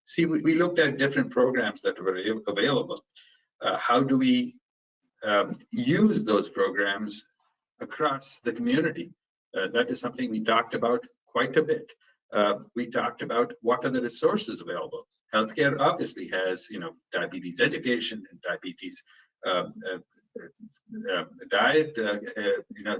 See, we looked at different programs that were available. How do we use those programs across the community? That is something we talked about quite a bit. We talked about what are the resources available. Healthcare obviously has, diabetes education and diabetes diet,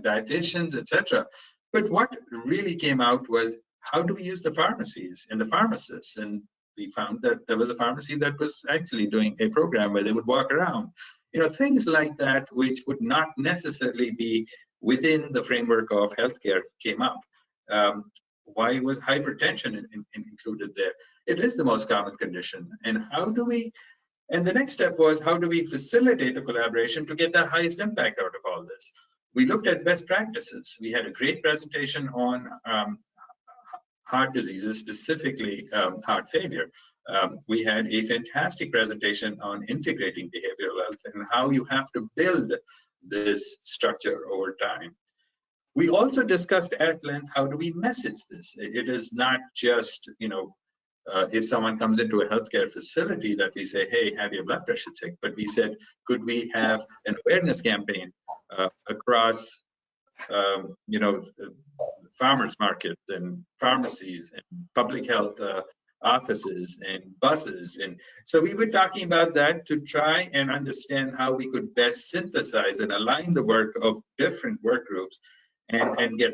dietitians, etc. But what really came out was, how do we use the pharmacies and the pharmacists? And we found that there was a pharmacy that was actually doing a program where they would walk around. Things like that, which would not necessarily be within the framework of healthcare, came up. Why was hypertension included there? It is the most common condition. And the next step was, how do we facilitate a collaboration to get the highest impact out of all this? We looked at best practices. We had a great presentation on heart diseases, specifically heart failure. We had a fantastic presentation on integrating behavioral health and how you have to build this structure over time. We also discussed at length, how do we message this? It is not just, if someone comes into a healthcare facility that we say, hey, have your blood pressure checked, but we said, could we have an awareness campaign across, farmers markets and pharmacies and public health offices and buses. And so we were talking about that to try and understand how we could best synthesize and align the work of different work groups and get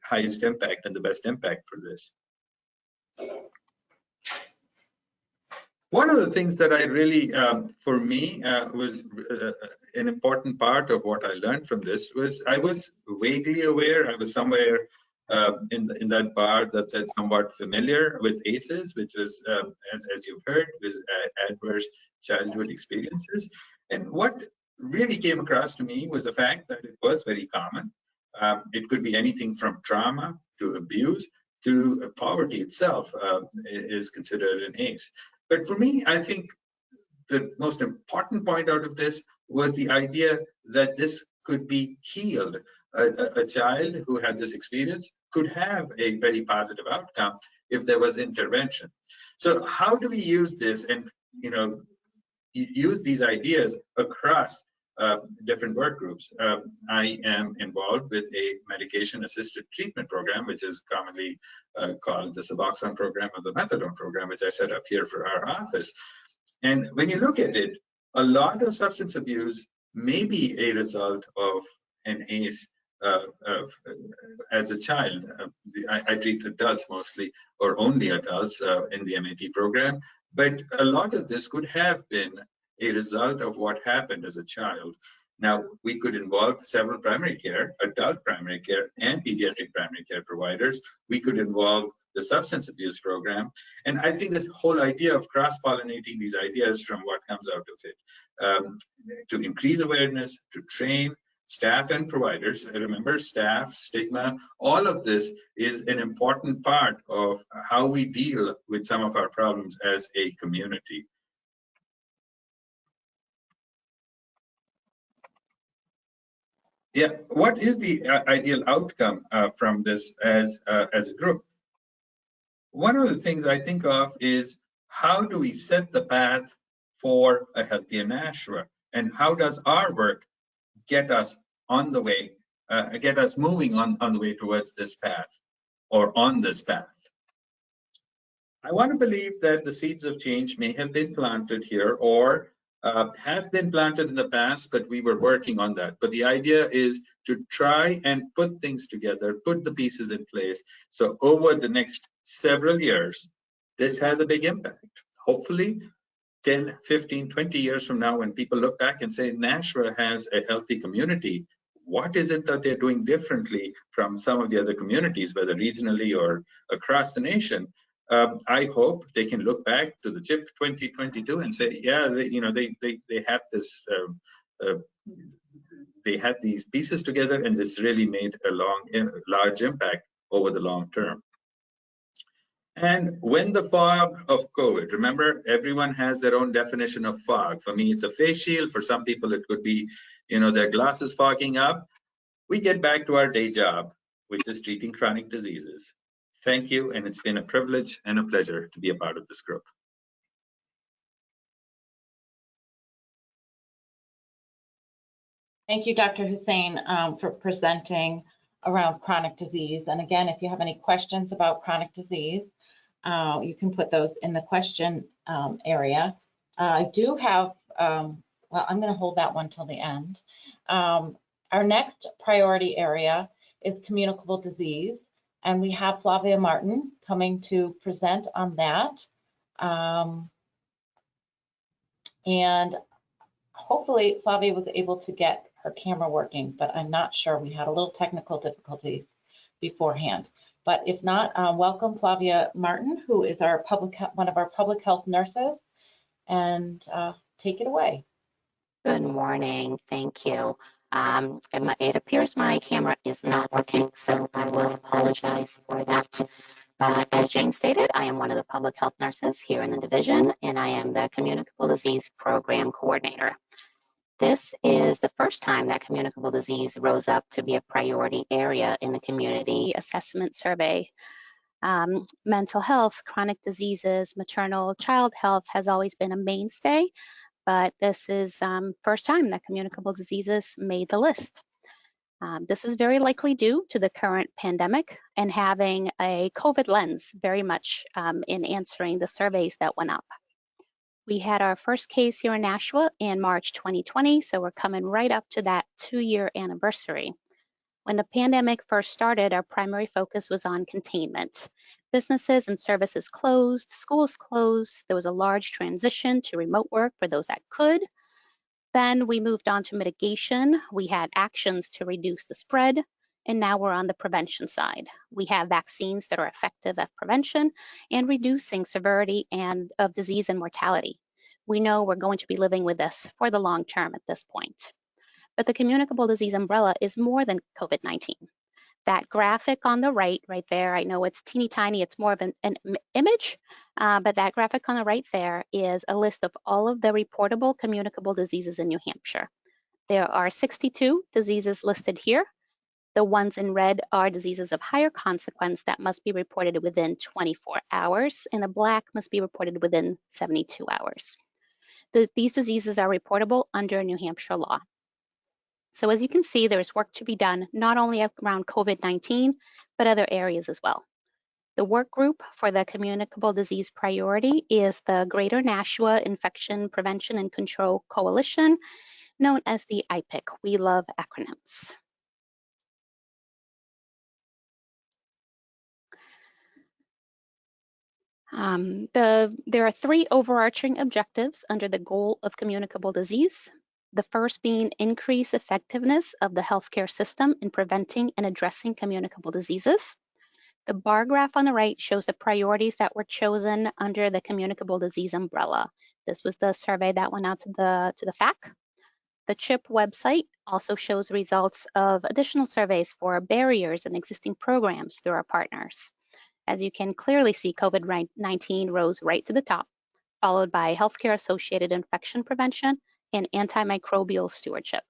highest impact and the best impact for this. One of the things that I really, for me, was an important part of what I learned from this was I was vaguely aware. I was somewhere in that bar that said somewhat familiar with ACEs, which was, as you've heard, was adverse childhood experiences. And what really came across to me was the fact that it was very common. It could be anything from trauma to abuse to poverty itself is considered an ACE. But for me, I think the most important point out of this was the idea that this could be healed. A child who had this experience could have a very positive outcome if there was intervention. So how do we use this and use these ideas across different work groups? I am involved with a medication-assisted treatment program, which is commonly called the Suboxone program or the methadone program, which I set up here for our office. And when you look at it, a lot of substance abuse may be a result of an ACE as a child. I treat adults mostly, or only adults in the MAT program, but a lot of this could have been a result of what happened as a child. Now, we could involve several primary care, adult primary care, and pediatric primary care providers. We could involve the substance abuse program. And I think this whole idea of cross-pollinating these ideas from what comes out of it, to increase awareness, to train staff and providers. Remember, staff, stigma, all of this is an important part of how we deal with some of our problems as a community. Yeah, what is the ideal outcome from this as a group? One of the things I think of is, how do we set the path for a healthier Nashua? And how does our work get us on the way, get us moving on the way towards this path, or on this path? I want to believe that the seeds of change may have been planted here, or have been planted in the past, but we were working on that. But the idea is to try and put things together, put the pieces in place. So over the next several years, this has a big impact. Hopefully 10, 15, 20 years from now, when people look back and say Nashua has a healthy community, what is it that they're doing differently from some of the other communities, whether regionally or across the nation? I hope they can look back to the CHIP 2022 and say, yeah, they have this, they had these pieces together, and this really made a large impact over the long term. And when the fog of COVID, remember, everyone has their own definition of fog. For me, it's a face shield. For some people, it could be, their glasses fogging up. We get back to our day job, which is treating chronic diseases. Thank you, and it's been a privilege and a pleasure to be a part of this group. Thank you, Dr. Hussain, for presenting around chronic disease. And again, if you have any questions about chronic disease, you can put those in the question area. I do have, well, I'm going to hold that one till the end. Our next priority area is communicable disease, and we have Flavia Martin coming to present on that. And hopefully Flavia was able to get her camera working, but I'm not sure. We had a little technical difficulties beforehand. But if not, welcome Flavia Martin, who is our one of our public health nurses, and take it away. Good morning, thank you. It appears my camera is not working, so I will apologize for that. But as Jane stated, I am one of the public health nurses here in the division, and I am the Communicable Disease Program Coordinator. This is the first time that communicable disease rose up to be a priority area in the community assessment survey. Mental health, chronic diseases, maternal child health has always been a mainstay, but this is first time that communicable diseases made the list. This is very likely due to the current pandemic and having a COVID lens very much in answering the surveys that went up. We had our first case here in Nashua in March 2020, so we're coming right up to that 2-year anniversary. When the pandemic first started, our primary focus was on containment. Businesses and services closed, schools closed, there was a large transition to remote work for those that could. Then we moved on to mitigation. We had actions to reduce the spread, And now we're on the prevention side. We have vaccines that are effective at prevention and reducing severity and of disease and mortality. We know we're going to be living with this for the long term at this point. But the communicable disease umbrella is more than COVID-19. That graphic on the right there, I know it's teeny tiny, it's more of an image, but that graphic on the right there is a list of all of the reportable communicable diseases in New Hampshire. There are 62 diseases listed here. The ones in red are diseases of higher consequence that must be reported within 24 hours, and the black must be reported within 72 hours. These diseases are reportable under New Hampshire law. So as you can see, there's work to be done, not only around COVID-19, but other areas as well. The work group for the communicable disease priority is the Greater Nashua Infection Prevention and Control Coalition, known as the IPIC. We love acronyms. There are 3 overarching objectives under the goal of communicable disease. The first being increase effectiveness of the healthcare system in preventing and addressing communicable diseases. The bar graph on the right shows the priorities that were chosen under the communicable disease umbrella. This was the survey that went out to the FAC. The CHIP website also shows results of additional surveys for barriers and existing programs through our partners. As you can clearly see, COVID-19 rose right to the top, followed by healthcare-associated infection prevention and antimicrobial stewardship.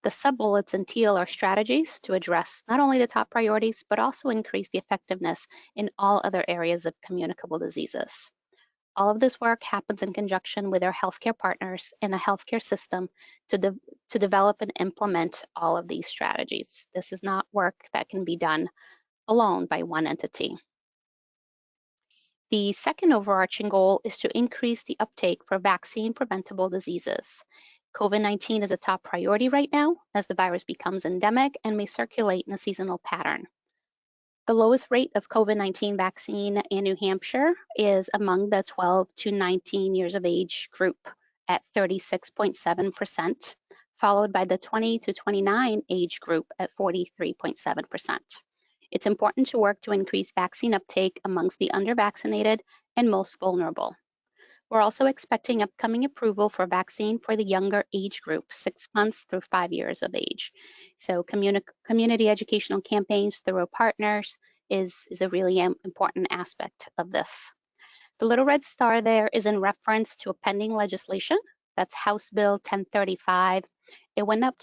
The sub-bullets in teal are strategies to address not only the top priorities, but also increase the effectiveness in all other areas of communicable diseases. All of this work happens in conjunction with our healthcare partners and the healthcare system to develop and implement all of these strategies. This is not work that can be done alone by one entity. The second overarching goal is to increase the uptake for vaccine preventable diseases. COVID-19 is a top priority right now as the virus becomes endemic and may circulate in a seasonal pattern. The lowest rate of COVID-19 vaccine in New Hampshire is among the 12 to 19 years of age group at 36.7%, followed by the 20 to 29 age group at 43.7%. It's important to work to increase vaccine uptake amongst the under-vaccinated and most vulnerable. We're also expecting upcoming approval for vaccine for the younger age group, 6 months through 5 years of age. So community educational campaigns through our partners is a really important aspect of this. The little red star there is in reference to a pending legislation. That's House Bill 1035. It went up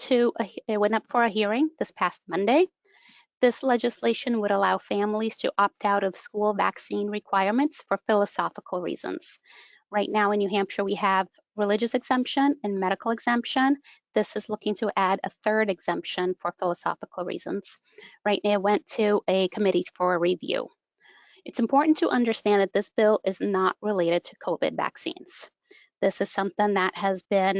for a hearing this past Monday. This legislation would allow families to opt out of school vaccine requirements for philosophical reasons. Right now in New Hampshire, we have religious exemption and medical exemption. This is looking to add a third exemption for philosophical reasons. Right now, it went to a committee for a review. It's important to understand that this bill is not related to COVID vaccines. This is something that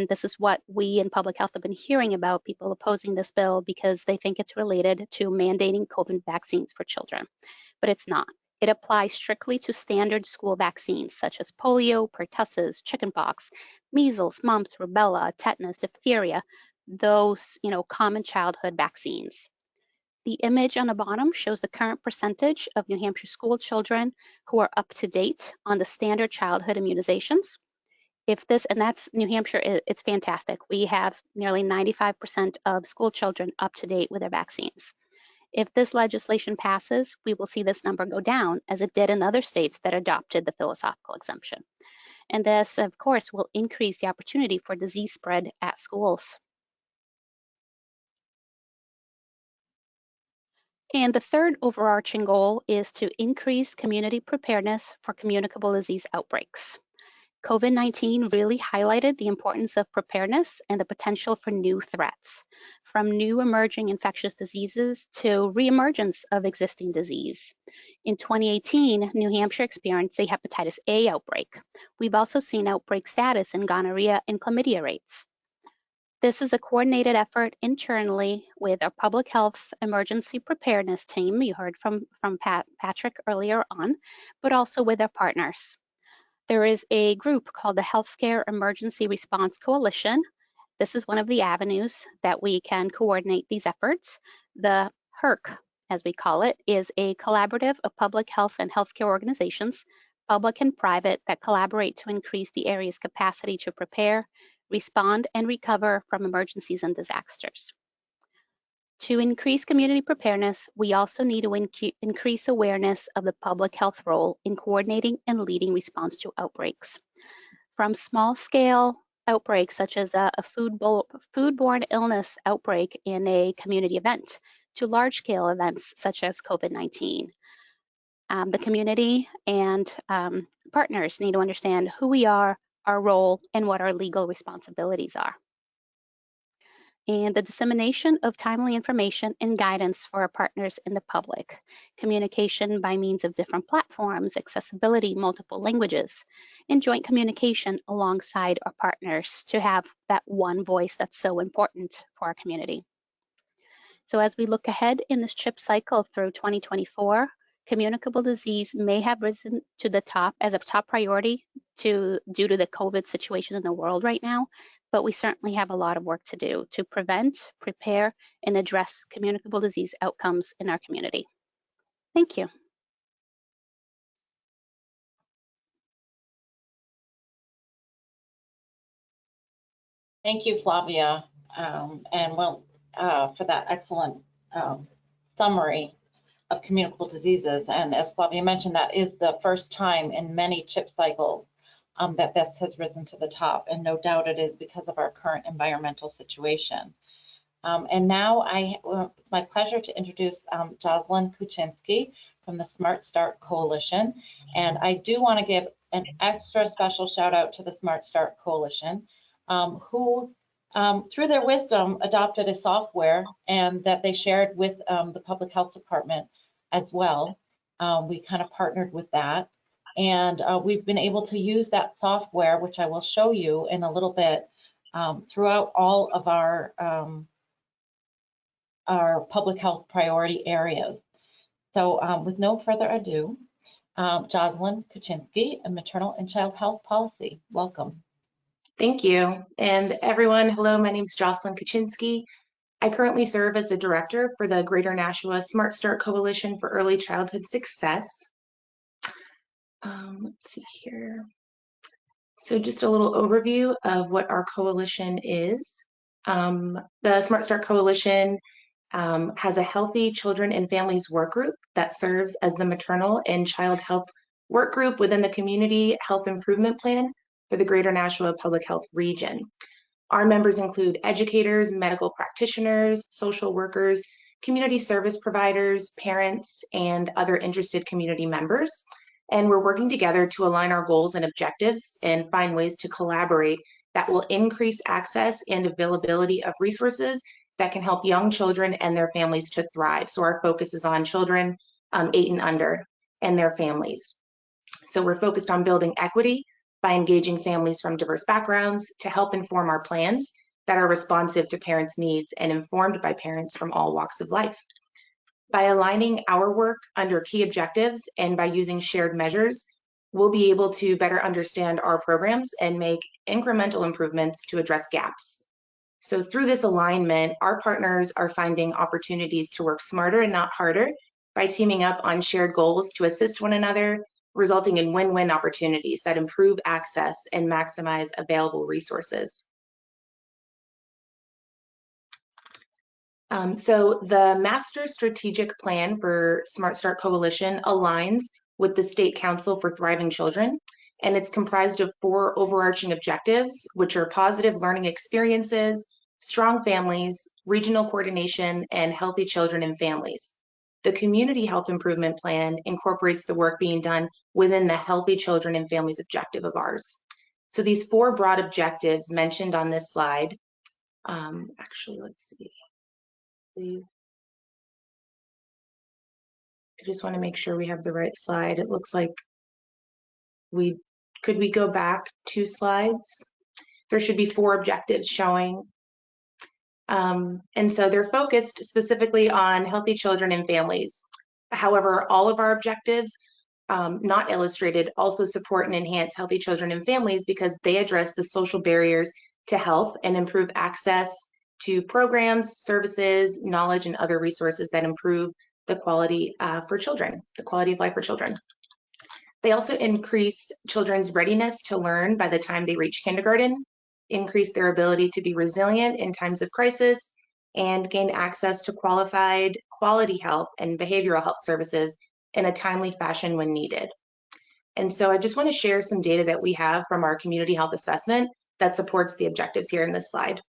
this is what we in public health have been hearing about, people opposing this bill because they think it's related to mandating COVID vaccines for children, but it's not. It applies strictly to standard school vaccines such as polio, pertussis, chickenpox, measles, mumps, rubella, tetanus, diphtheria, those common childhood vaccines. The image on the bottom shows the current percentage of New Hampshire school children who are up to date on the standard childhood immunizations. And that's New Hampshire, it's fantastic. We have nearly 95% of school children up to date with their vaccines. If this legislation passes, we will see this number go down as it did in other states that adopted the philosophical exemption. And this, of course, will increase the opportunity for disease spread at schools. And the third overarching goal is to increase community preparedness for communicable disease outbreaks. COVID-19 really highlighted the importance of preparedness and the potential for new threats, from new emerging infectious diseases to reemergence of existing disease. In 2018, New Hampshire experienced a hepatitis A outbreak. We've also seen outbreak status in gonorrhea and chlamydia rates. This is a coordinated effort internally with our public health emergency preparedness team, you heard from Patrick earlier on, but also with our partners. There is a group called the Healthcare Emergency Response Coalition. This is one of the avenues that we can coordinate these efforts. The HERC, as we call it, is a collaborative of public health and healthcare organizations, public and private, that collaborate to increase the area's capacity to prepare, respond, and recover from emergencies and disasters. To increase community preparedness, we also need to increase awareness of the public health role in coordinating and leading response to outbreaks. From small-scale outbreaks such as a foodborne illness outbreak in a community event to large-scale events such as COVID-19. The community and partners need to understand who we are, our role, and what our legal responsibilities are. And the dissemination of timely information and guidance for our partners in the public. Communication by means of different platforms, accessibility, multiple languages, and joint communication alongside our partners to have that one voice that's so important for our community. So as we look ahead in this CHIP cycle through 2024, communicable disease may have risen to the top as a top priority due to the COVID situation in the world right now, but we certainly have a lot of work to do to prevent, prepare, and address communicable disease outcomes in our community. Thank you. Thank you, Flavia, for that excellent summary of communicable diseases. And as Flavia mentioned, that is the first time in many CHIP cycles that this has risen to the top. And no doubt it is because of our current environmental situation. And now it's my pleasure to introduce Jocelyn Kuczynski from the Smart Start Coalition. And I do want to give an extra special shout out to the Smart Start Coalition, who through their wisdom adopted a software and that they shared with the Public Health Department as well. We kind of partnered with that. And we've been able to use that software, which I will show you in a little bit, throughout all of our public health priority areas. So with no further ado, Jocelyn Kuczynski, a Maternal and Child Health Policy. Welcome. Thank you. And everyone, hello, my name is Jocelyn Kuczynski. I currently serve as the director for the Greater Nashua Smart Start Coalition for Early Childhood Success. Let's see here. So just a little overview of what our coalition is. The Smart Start Coalition has a Healthy Children and Families work group that serves as the maternal and child health work group within the Community Health Improvement Plan for the Greater Nashua Public Health Region. Our members include educators, medical practitioners, social workers, community service providers, parents, and other interested community members. And we're working together to align our goals and objectives and find ways to collaborate that will increase access and availability of resources that can help young children and their families to thrive. So our focus is on children 8 and under and their families. So we're focused on building equity by engaging families from diverse backgrounds to help inform our plans that are responsive to parents' needs and informed by parents from all walks of life. By aligning our work under key objectives and by using shared measures, we'll be able to better understand our programs and make incremental improvements to address gaps. So through this alignment, our partners are finding opportunities to work smarter and not harder by teaming up on shared goals to assist one another, resulting in win-win opportunities that improve access and maximize available resources. So the Master Strategic Plan for Smart Start Coalition aligns with the State Council for Thriving Children, and it's comprised of 4 overarching objectives, which are positive learning experiences, strong families, regional coordination, and healthy children and families. The Community Health Improvement Plan incorporates the work being done within the Healthy Children and Families objective of ours. So these 4 broad objectives mentioned on this slide, actually, let's see. I just want to make sure we have the right slide. It looks like could we go back 2 slides? There should be 4 objectives showing. And so they're focused specifically on healthy children and families. However, all of our objectives, not illustrated, also support and enhance healthy children and families because they address the social barriers to health and improve access to programs, services, knowledge, and other resources that improve the quality for children, the quality of life for children. They also increase children's readiness to learn by the time they reach kindergarten, increase their ability to be resilient in times of crisis, and gain access to qualified quality health and behavioral health services in a timely fashion when needed. And so I just want to share some data that we have from our community health assessment that supports the objectives here in this slide.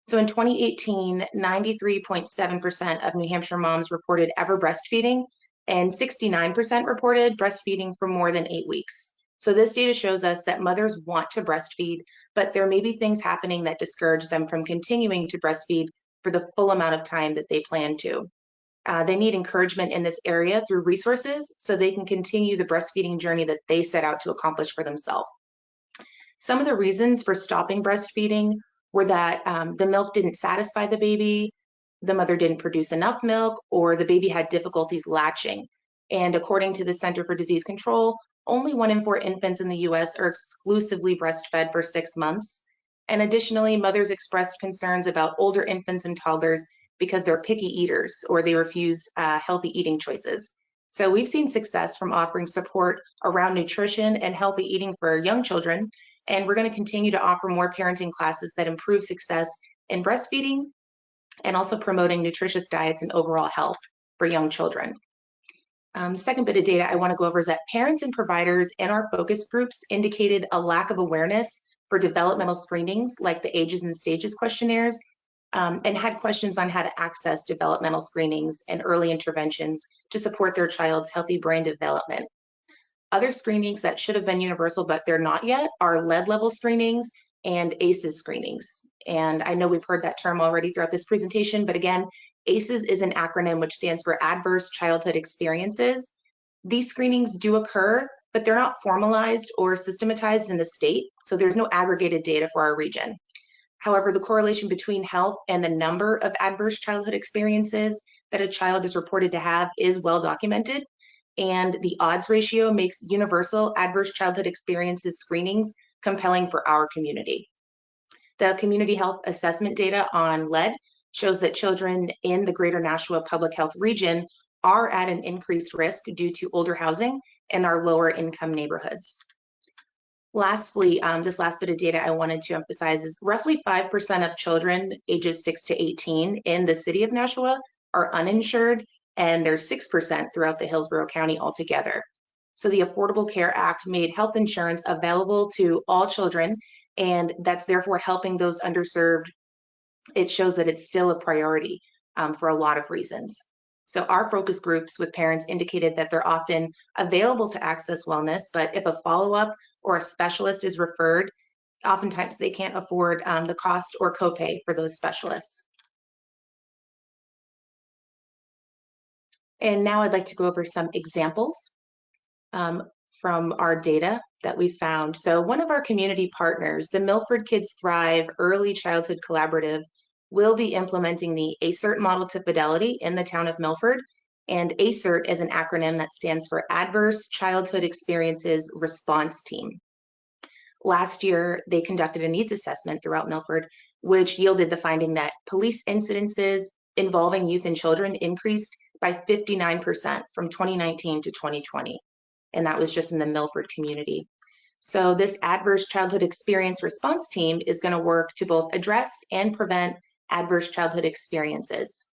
So in 2018, 93.7% of New Hampshire moms reported ever breastfeeding, and 69% reported breastfeeding for more than 8 weeks. So this data shows us that mothers want to breastfeed, but there may be things happening that discourage them from continuing to breastfeed for the full amount of time that they plan to. They need encouragement in this area through resources so they can continue the breastfeeding journey that they set out to accomplish for themselves. Some of the reasons for stopping breastfeeding were that the milk didn't satisfy the baby, the mother didn't produce enough milk, or the baby had difficulties latching. And according to the Center for Disease Control, only 1 in 4 infants in the US are exclusively breastfed for 6 months. And additionally, mothers expressed concerns about older infants and toddlers because they're picky eaters or they refuse healthy eating choices. So we've seen success from offering support around nutrition and healthy eating for young children, and we're going to continue to offer more parenting classes that improve success in breastfeeding and also promoting nutritious diets and overall health for young children. The second bit of data I want to go over is that parents and providers in our focus groups indicated a lack of awareness for developmental screenings like the ages and stages questionnaires, and had questions on how to access developmental screenings and early interventions to support their child's healthy brain development. Other screenings that should have been universal, but they're not yet, are lead level screenings and ACEs screenings. And I know we've heard that term already throughout this presentation, but again, ACEs is an acronym which stands for Adverse Childhood Experiences. These screenings do occur, but they're not formalized or systematized in the state, so there's no aggregated data for our region. However, the correlation between health and the number of adverse childhood experiences that a child is reported to have is well documented, and the odds ratio makes universal adverse childhood experiences screenings compelling for our community. The community health assessment data on lead shows that children in the greater Nashua public health region are at an increased risk due to older housing and our lower income neighborhoods. Lastly, this last bit of data I wanted to emphasize is roughly 5% of children ages 6 to 18 in the city of Nashua are uninsured, and there's 6% throughout the Hillsborough County altogether. So the Affordable Care Act made health insurance available to all children, and that's therefore helping those underserved. It shows that it's still a priority for a lot of reasons. So our focus groups with parents indicated that they're often available to access wellness, but if a follow-up or a specialist is referred, oftentimes they can't afford the cost or copay for those specialists. And now I'd like to go over some examples from our data that we found. So one of our community partners, the Milford Kids Thrive Early Childhood Collaborative, will be implementing the ACERT model to fidelity in the town of Milford. And ACERT is an acronym that stands for Adverse Childhood Experiences Response Team. Last year, they conducted a needs assessment throughout Milford, which yielded the finding that police incidences involving youth and children increased by 59% from 2019 to 2020. And that was just in the Milford community. So this Adverse Childhood Experience Response Team is going to work to both address and prevent adverse childhood experiences.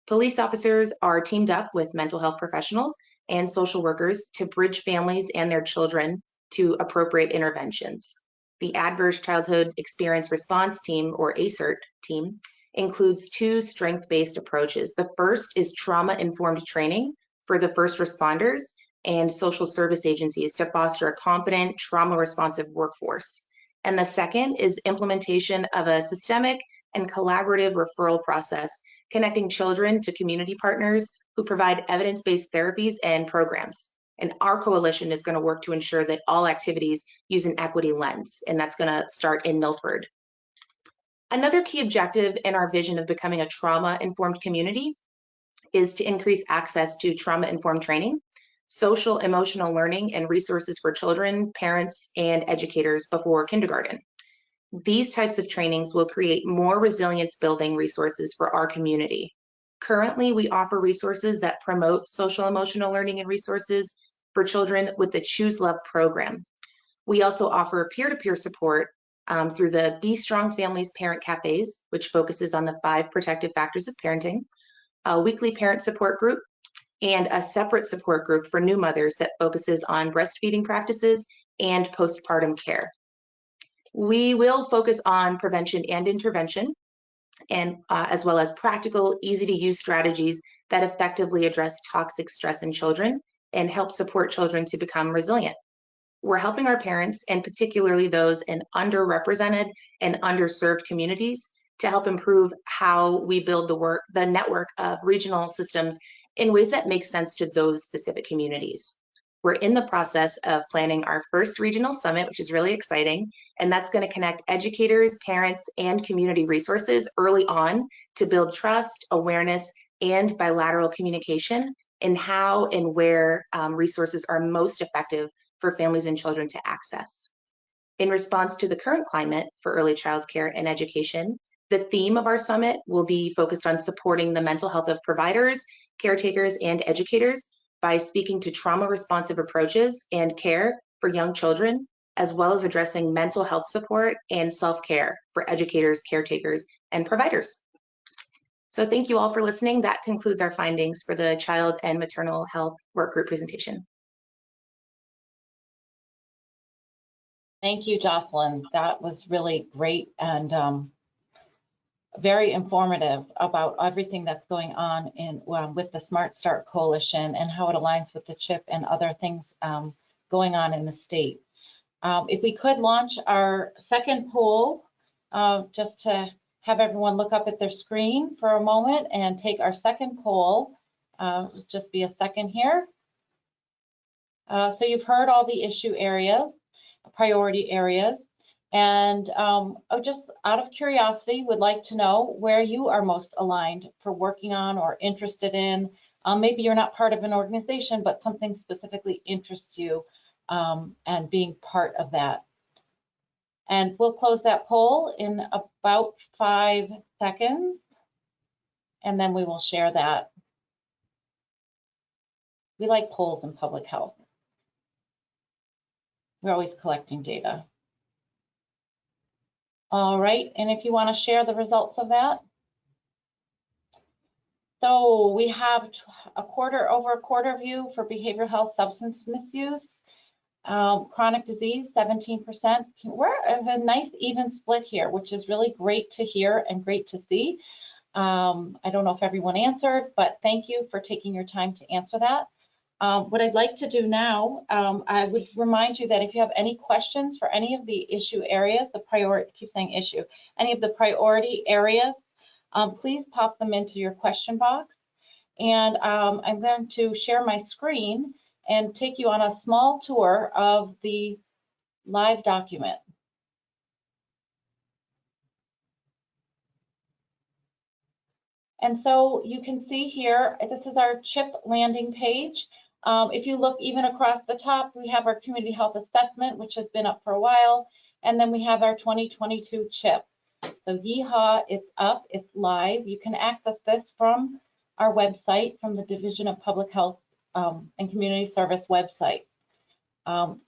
Police officers are teamed up with mental health professionals and social workers to bridge families and their children to appropriate interventions. The Adverse Childhood Experience Response Team, or ACERT team, includes 2 strength-based approaches. The first is trauma-informed training for the first responders and social service agencies to foster a competent, trauma-responsive workforce. And the second is implementation of a systemic and collaborative referral process connecting children to community partners who provide evidence-based therapies and programs. And our coalition is going to work to ensure that all activities use an equity lens, and that's going to start in Milford. Another key objective in our vision of becoming a trauma-informed community is to increase access to trauma-informed training, social emotional learning, and resources for children, parents, and educators before kindergarten. These types of trainings will create more resilience building resources for our community. Currently, we offer resources that promote social emotional learning and resources for children with the Choose Love program. We also offer peer-to-peer support through the Be Strong Families Parent Cafes, which focuses on the 5 protective factors of parenting, a weekly parent support group, and a separate support group for new mothers that focuses on breastfeeding practices and postpartum care. We will focus on prevention and intervention, and as well as practical, easy-to-use strategies that effectively address toxic stress in children and help support children to become resilient. We're helping our parents, and particularly those in underrepresented and underserved communities, to help improve how we build the network of regional systems in ways that make sense to those specific communities. We're in the process of planning our first regional summit, which is really exciting, and that's going to connect educators, parents, and community resources early on to build trust, awareness, and bilateral communication in how and where resources are most effective for families and children to access. In response to the current climate for early childcare and education, the theme of our summit will be focused on supporting the mental health of providers, caretakers, and educators by speaking to trauma-responsive approaches and care for young children, as well as addressing mental health support and self-care for educators, caretakers, and providers. So thank you all for listening. That concludes our findings for the Child and Maternal Health Work Group presentation. Thank you, Jocelyn. That was really great and very informative about everything that's going on with the Smart Start Coalition and how it aligns with the CHIP and other things going on in the state. If we could launch our second poll, just to have everyone look up at their screen for a moment and take our second poll. Just be a second here. So you've heard all the issue areas, priority areas, and just out of curiosity, would like to know where you are most aligned for working on or interested in. Maybe you're not part of an organization, but something specifically interests you and being part of that. And we'll close that poll in about 5 seconds, and then we will share that. We like polls in public health. We're always collecting data. All right, and if you want to share the results of that. So we have over a quarter view for behavioral health substance misuse. Chronic disease, 17%. We're a nice even split here, which is really great to hear and great to see. I don't know if everyone answered, but thank you for taking your time to answer that. What I'd like to do now, I would remind you that if you have any questions for any of the issue areas, the priority, keep saying issue, any of the priority areas, please pop them into your question box. And I'm going to share my screen and take you on a small tour of the live document. And so you can see here, this is our CHIP landing page. If you look even across the top, we have our community health assessment, which has been up for a while. And then we have our 2022 CHIP. So yeehaw, it's up, it's live. You can access this from our website, from the Division of Public Health and Community Service website.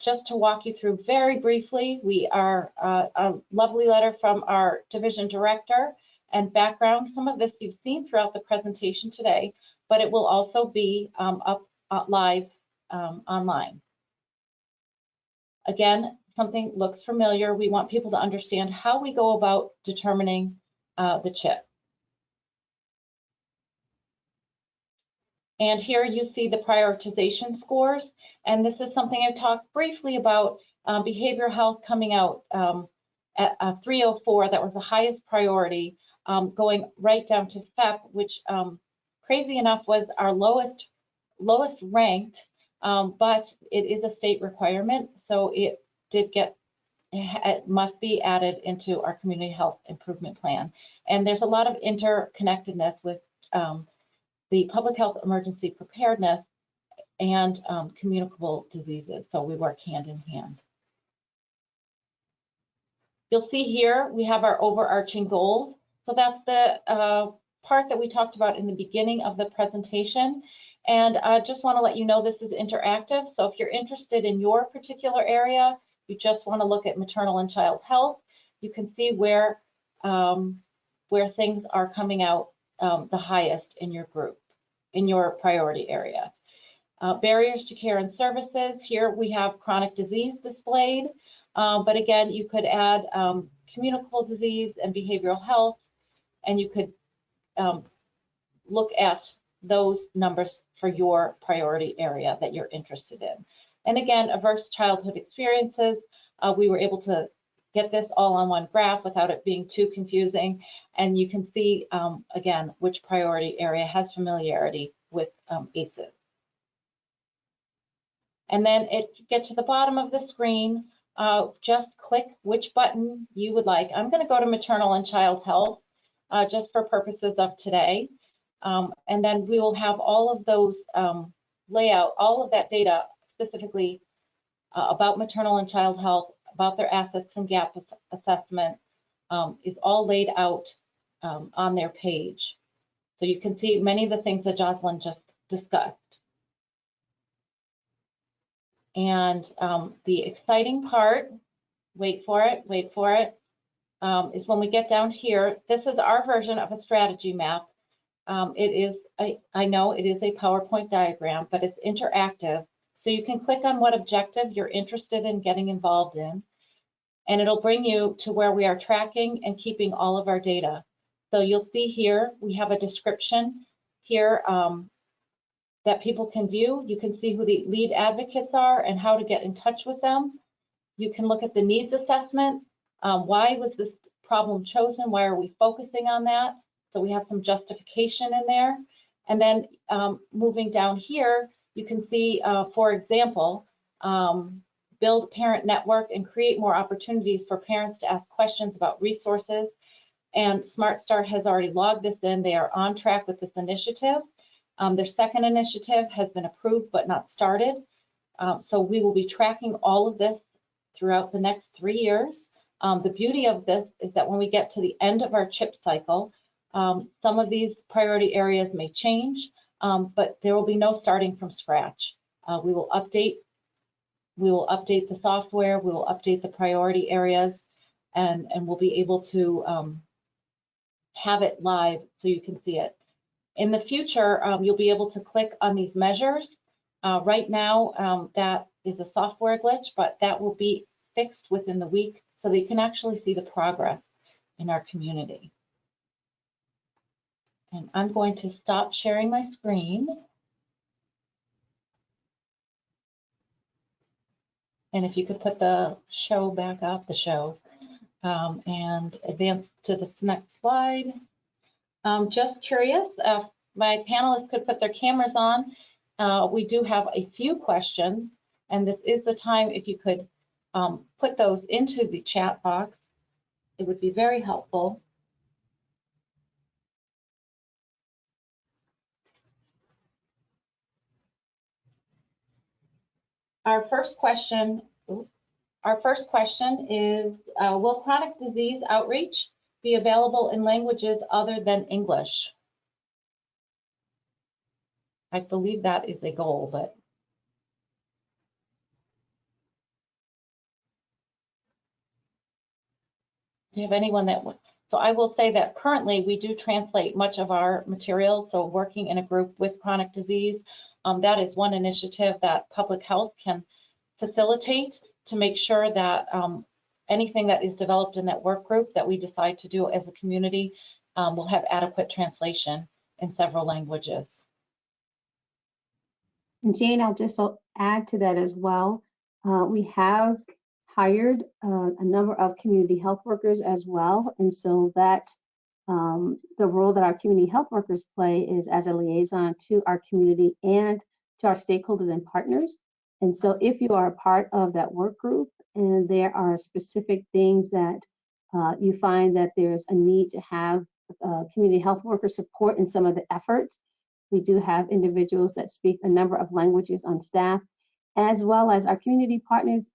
Just to walk you through very briefly, we are a lovely letter from our division director and background. Some of this you've seen throughout the presentation today, but it will also be up live online. Again, something looks familiar. We want people to understand how we go about determining the CHIP. And here you see the prioritization scores. And this is something I talked briefly about, behavioral health coming out at 304. That was the highest priority, going right down to FEP, which crazy enough was our lowest ranked, but it is a state requirement. So it must be added into our community health improvement plan. And there's a lot of interconnectedness with the public health emergency preparedness and communicable diseases. So we work hand in hand. You'll see here we have our overarching goals. So that's the part that we talked about in the beginning of the presentation. And I just want to let you know this is interactive. So if you're interested in your particular area, you just want to look at maternal and child health, you can see where things are coming out the highest in your group, in your priority area. Barriers to care and services, here we have chronic disease displayed, but again, you could add communicable disease and behavioral health, and you could look at those numbers for your priority area that you're interested in. And again, adverse childhood experiences, we were able to get this all on one graph without it being too confusing. And you can see, again, which priority area has familiarity with ACEs. And then get to the bottom of the screen, just click which button you would like. I'm going to go to maternal and child health just for purposes of today. And then we will have all of those layout, all of that data specifically about maternal and child health, about their assets and gap assessment is all laid out on their page. So you can see many of the things that Jocelyn just discussed. And the exciting part, wait for it, is when we get down here. This is our version of a strategy map. I know it is a PowerPoint diagram, but it's interactive. So you can click on what objective you're interested in getting involved in, and it'll bring you to where we are tracking and keeping all of our data. So you'll see here, we have a description here that people can view. You can see who the lead advocates are and how to get in touch with them. You can look at the needs assessment. Why was this problem chosen? Why are we focusing on that? So we have some justification in there. And then moving down here, you can see, for example, build a parent network and create more opportunities for parents to ask questions about resources. And Smart Start has already logged this in. They are on track with this initiative. Their second initiative has been approved but not started. So we will be tracking all of this throughout the next 3 years. The beauty of this is that when we get to the end of our CHIP cycle, some of these priority areas may change, but there will be no starting from scratch. We will update the software, we will update the priority areas, and we'll be able to have it live so you can see it. In the future, you'll be able to click on these measures. Right now, that is a software glitch, but that will be fixed within the week so that you can actually see the progress in our community. And I'm going to stop sharing my screen. And if you could put the show back up, and advance to this next slide. Just curious, if my panelists could put their cameras on. We do have a few questions, and this is the time if you could put those into the chat box. It would be very helpful. Our first question is, will chronic disease outreach be available in languages other than English? I believe that is a goal, but do you have anyone that would? So I will say that currently we do translate much of our material. So working in a group with chronic disease, that is one initiative that public health can facilitate to make sure that anything that is developed in that work group that we decide to do as a community will have adequate translation in several languages. And Jane, I'll just add to that as well. We have hired a number of community health workers as well. And so that the role that our community health workers play is as a liaison to our community and to our stakeholders and partners. And so if you are a part of that work group and there are specific things that you find that there's a need to have community health worker support in some of the efforts, we do have individuals that speak a number of languages on staff. as well as our community partners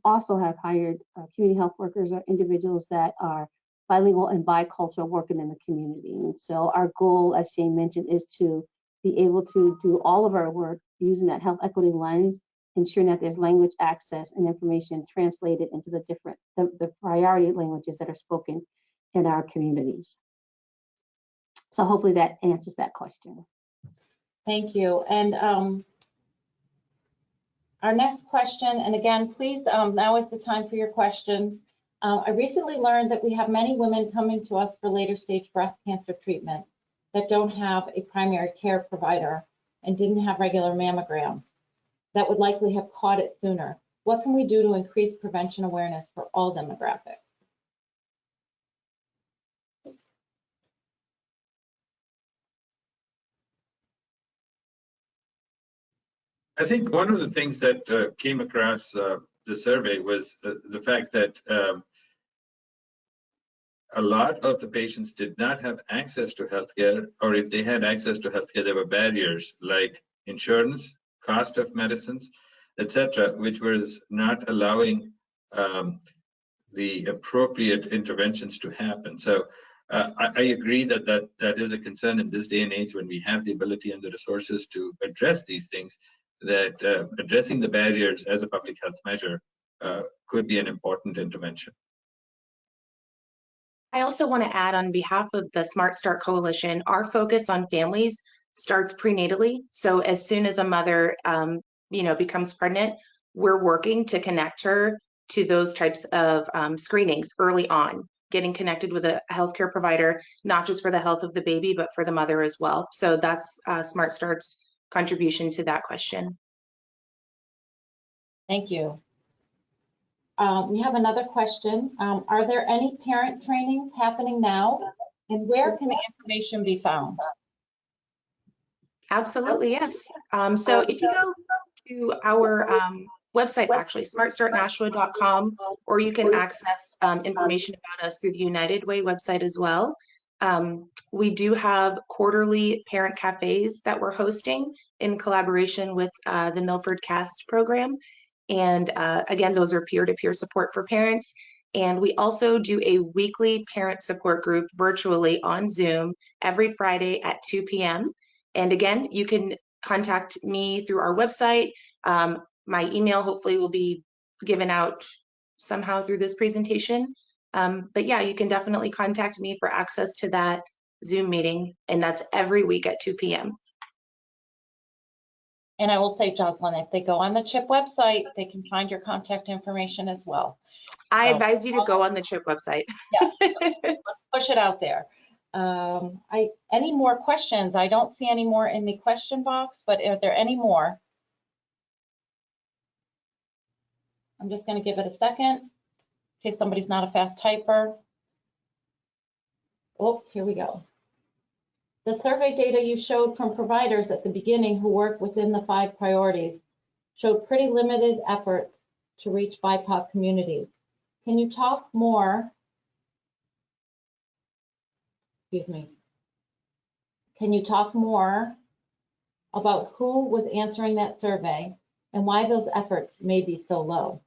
also have hired community health workers or individuals that are bilingual and bicultural working in the community. And so our goal, as Jane mentioned, is to be able to do all of our work using that health equity lens, ensuring that there's language access and information translated into the priority languages that are spoken in our communities. So hopefully that answers that question. Thank you. And our next question, and again, please, now is the time for your question. I recently learned that we have many women coming to us for later stage breast cancer treatment that don't have a primary care provider and didn't have regular mammograms that would likely have caught it sooner. What can we do to increase prevention awareness for all demographics? I think one of the things that came across the survey was the fact that a lot of the patients did not have access to healthcare, or if they had access to healthcare, there were barriers like insurance, cost of medicines, etc., which was not allowing the appropriate interventions to happen. So I agree that that is a concern in this day and age when we have the ability and the resources to address these things, that addressing the barriers as a public health measure could be an important intervention. I also want to add, on behalf of the Smart Start Coalition, our focus on families starts prenatally. So as soon as a mother, becomes pregnant, we're working to connect her to those types of screenings early on, getting connected with a healthcare provider, not just for the health of the baby, but for the mother as well. So that's Smart Start's contribution to that question. Thank you. We have another question. Are there any parent trainings happening now? And where can the information be found? Absolutely, yes. So if you go to our website, actually, smartstartnashua.com, or you can access information about us through the United Way website as well. We do have quarterly parent cafes that we're hosting in collaboration with the Milford CAST program. And again, those are peer-to-peer support for parents. And we also do a weekly parent support group virtually on Zoom every Friday at 2 p.m. And again, you can contact me through our website. My email hopefully will be given out somehow through this presentation. But yeah, you can definitely contact me for access to that Zoom meeting, and that's every week at 2 p.m. And I will say, Jocelyn, if they go on the CHIP website, they can find your contact information as well. I advise you to go on the CHIP website. Yeah, let's push it out there. Any more questions? I don't see any more in the question box, but are there any more? I'm just going to give it a second in case somebody's not a fast typer. Oh, here we go. The survey data you showed from providers at the beginning who work within the 5 priorities showed pretty limited efforts to reach BIPOC communities. Can you talk more? Excuse me. Can you talk more about who was answering that survey and why those efforts may be so low?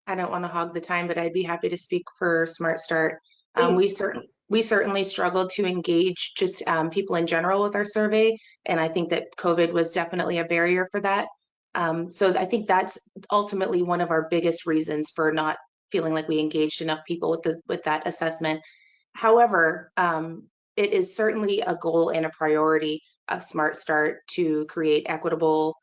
I don't want to hog the time, but I'd be happy to speak for Smart Start. We certainly struggled to engage just people in general with our survey, and I think that COVID was definitely a barrier for that. So I think that's ultimately one of our biggest reasons for not feeling like we engaged enough people with that assessment. However, it is certainly a goal and a priority of Smart Start to create equitable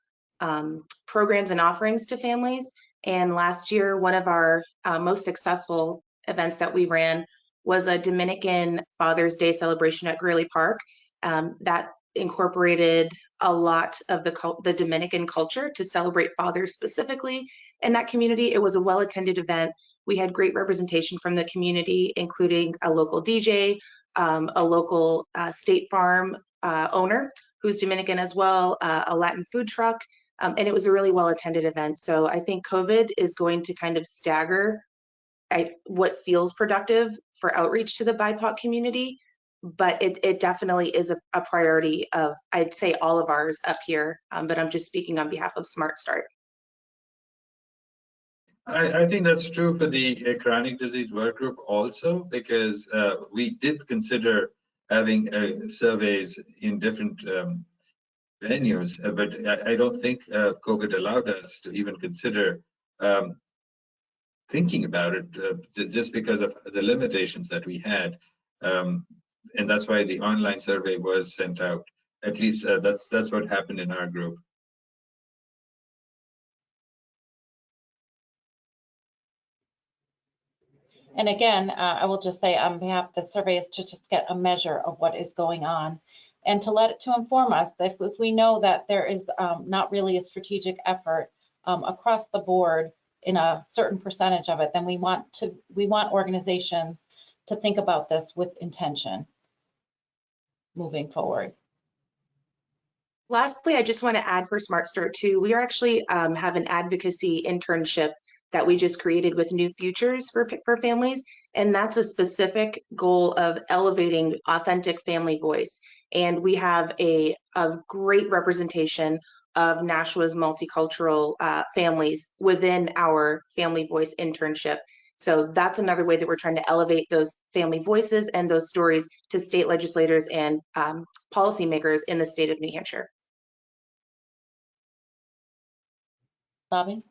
programs and offerings to families. And last year, one of our most successful events that we ran was a Dominican Father's Day celebration at Greeley Park that incorporated a lot of the Dominican culture to celebrate fathers specifically in that community. It was a well-attended event. We had great representation from the community, including a local DJ, a local State Farm owner who's Dominican as well, a Latin food truck, and it was a really well-attended event. So I think COVID is going to kind of stagger what feels productive for outreach to the BIPOC community, but it definitely is a priority of, I'd say, all of ours up here, but I'm just speaking on behalf of Smart Start. I think that's true for the chronic disease work group also, because we did consider having surveys in different venues, but I don't think COVID allowed us to even consider thinking about it just because of the limitations that we had. And that's why the online survey was sent out. At least that's what happened in our group. And again, I will just say on behalf of the survey is to just get a measure of what is going on and to inform us that if we know that there is not really a strategic effort across the board in a certain percentage of it, then we want organizations to think about this with intention moving forward. Lastly, I just want to add for Smart Start too, we are actually have an advocacy internship that we just created with New Futures for families. And that's a specific goal of elevating authentic family voice. And we have a great representation of Nashua's multicultural families within our Family Voice internship. So that's another way that we're trying to elevate those family voices and those stories to state legislators and policymakers in the state of New Hampshire. Bobby?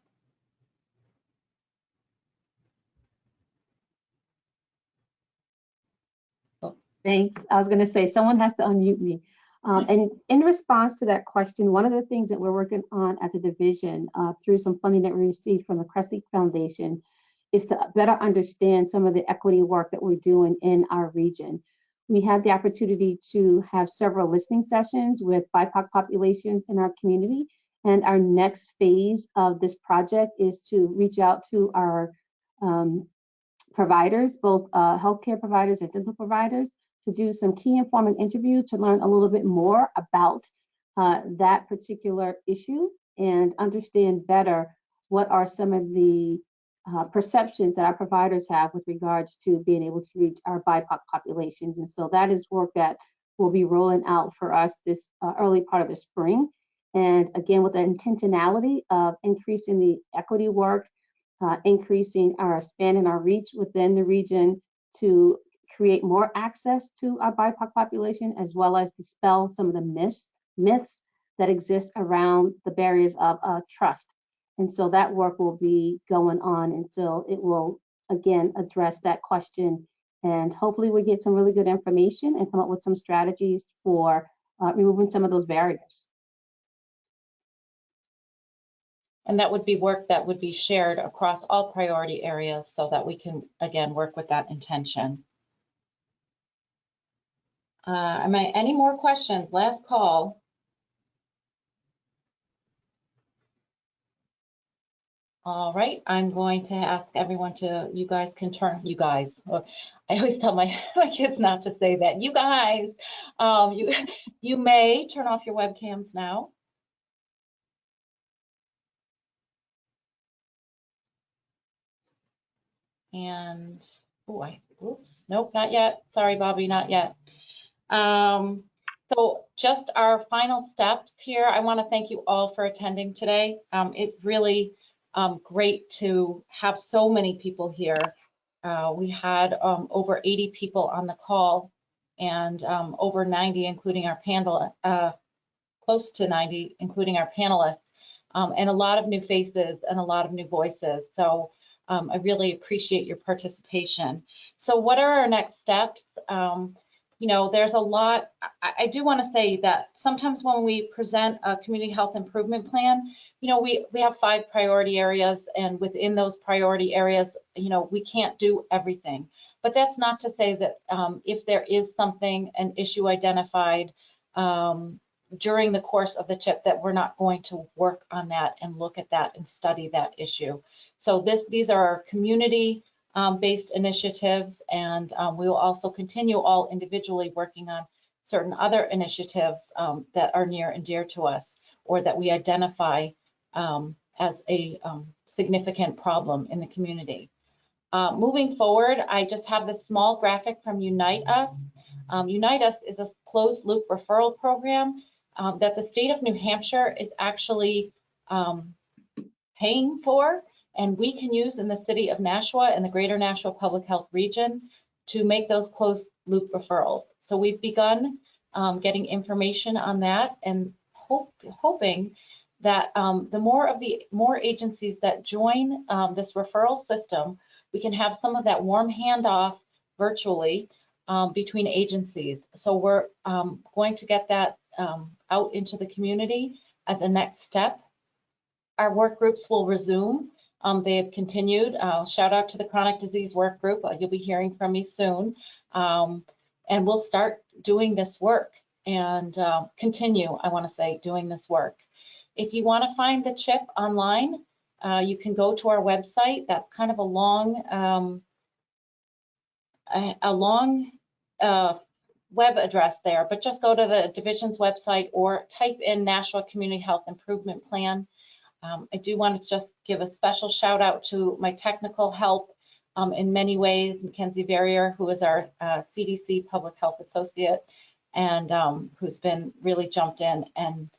Thanks. I was going to say, someone has to unmute me. And in response to that question, one of the things that we're working on at the division through some funding that we received from the Kresge Foundation is to better understand some of the equity work that we're doing in our region. We had the opportunity to have several listening sessions with BIPOC populations in our community. And our next phase of this project is to reach out to our providers, both healthcare providers and dental providers, to do some key informant interviews to learn a little bit more about that particular issue and understand better what are some of the perceptions that our providers have with regards to being able to reach our BIPOC populations. And so that is work that will be rolling out for us this early part of the spring. And again, with the intentionality of increasing the equity work, increasing our span and our reach within the region to create more access to our BIPOC population, as well as dispel some of the myths that exist around the barriers of trust. And so that work will be going on until it will, again, address that question. And hopefully we get some really good information and come up with some strategies for removing some of those barriers. And that would be work that would be shared across all priority areas so that we can, again, work with that intention. Any more questions? Last call. All right, I'm going to ask everyone to, you guys can turn, you guys, I always tell my kids not to say that, you guys, you may turn off your webcams now. And, oops, nope, not yet. Sorry, Bobby, not yet. So just our final steps here. I want to thank you all for attending today. It's really great to have so many people here. We had over 80 people on the call and over 90, including our panel, close to 90, including our panelists, and a lot of new faces and a lot of new voices. So I really appreciate your participation. So what are our next steps? You know, there's a lot. I do want to say that sometimes when we present a community health improvement plan, you know, we have 5 priority areas, and within those priority areas, you know, we can't do everything. But that's not to say that if there is something, an issue identified during the course of the CHIP, that we're not going to work on that and look at that and study that issue. So these are our community based initiatives, and we will also continue all individually working on certain other initiatives that are near and dear to us, or that we identify as a significant problem in the community. Moving forward, I just have this small graphic from Unite Us. Unite Us is a closed loop referral program that the state of New Hampshire is actually paying for, and we can use in the city of Nashua and the greater Nashua Public Health region to make those closed loop referrals. So we've begun getting information on that, and hoping that the more agencies that join this referral system, we can have some of that warm handoff virtually between agencies. So we're going to get that out into the community as a next step. Our work groups will resume. They have continued. Shout out to the chronic disease work group. You'll be hearing from me soon. And we'll start doing this work and continue, I want to say, doing this work. If you want to find the chip online, you can go to our website. That's kind of a long web address there, but just go to the division's website or type in Nashua Community Health Improvement Plan. I do want to just give a special shout out to my technical help in many ways, Mackenzie Verrier, who is our CDC Public Health Associate, and who's been really jumped in and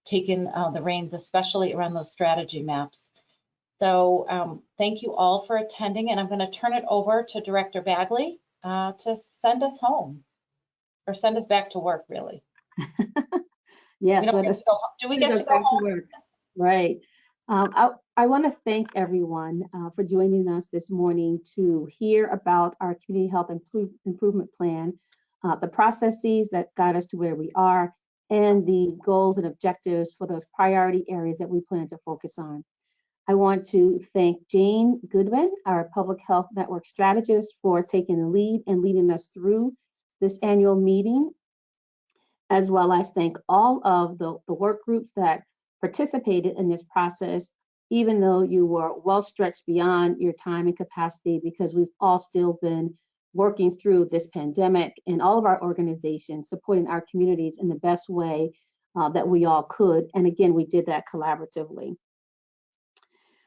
taken the reins, especially around those strategy maps. So thank you all for attending, and I'm going to turn it over to Director Bagley to send us home, or send us back to work, really. Yes, Do we get to go home? Work. Right. I want to thank everyone for joining us this morning to hear about our Community Health Improvement Plan, the processes that got us to where we are, and the goals and objectives for those priority areas that we plan to focus on. I want to thank Jane Goodwin, our Public Health Network strategist, for taking the lead and leading us through this annual meeting, as well as thank all of the work groups that participated in this process, even though you were well stretched beyond your time and capacity, because we've all still been working through this pandemic, and all of our organizations supporting our communities in the best way that we all could. And again, we did that collaboratively.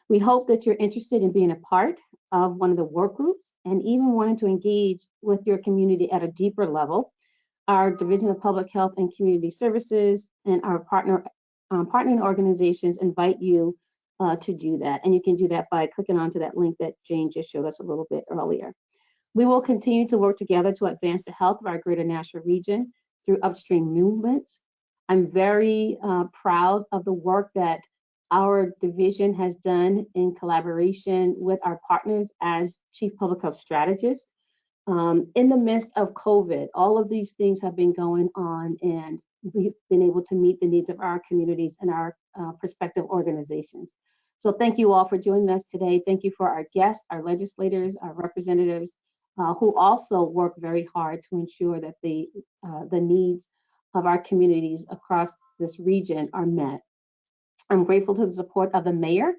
We hope that you're interested in being a part of one of the work groups and even wanting to engage with your community at a deeper level. Our Division of Public Health and Community Services and our partnering organizations invite you to do that. And you can do that by clicking onto that link that Jane just showed us a little bit earlier. We will continue to work together to advance the health of our greater Nashua region through upstream movements. I'm very proud of the work that our division has done in collaboration with our partners as Chief Public Health Strategist. In the midst of COVID, all of these things have been going on, and we've been able to meet the needs of our communities and our prospective organizations. So thank you all for joining us today. Thank you for our guests, our legislators, our representatives, who also work very hard to ensure that the needs of our communities across this region are met. I'm grateful to the support of the mayor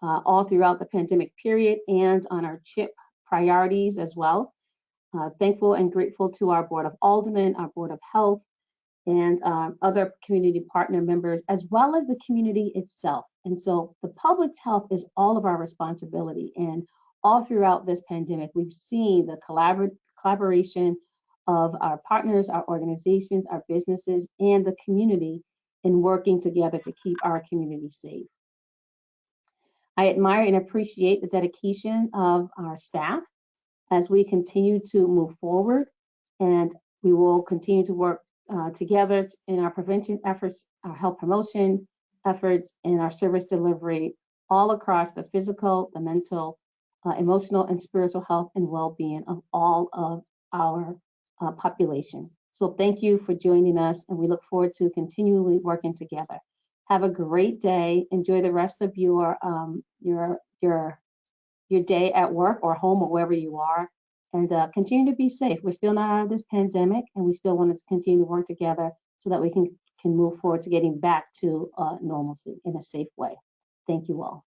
all throughout the pandemic period and on our CHIP priorities as well. Thankful and grateful to our Board of Aldermen, our Board of Health, and other community partner members, as well as the community itself. And so the public's health is all of our responsibility. And all throughout this pandemic, we've seen the collaboration of our partners, our organizations, our businesses, and the community in working together to keep our community safe. I admire and appreciate the dedication of our staff as we continue to move forward, and we will continue to work together in our prevention efforts, our health promotion efforts, and our service delivery all across the physical, the mental, emotional, and spiritual health and well-being of all of our population. So thank you for joining us, and we look forward to continually working together. Have a great day. Enjoy the rest of your day at work or home or wherever you are, and continue to be safe. We're still not out of this pandemic, and we still want to continue to work together so that we can move forward to getting back to normalcy in a safe way. Thank you all.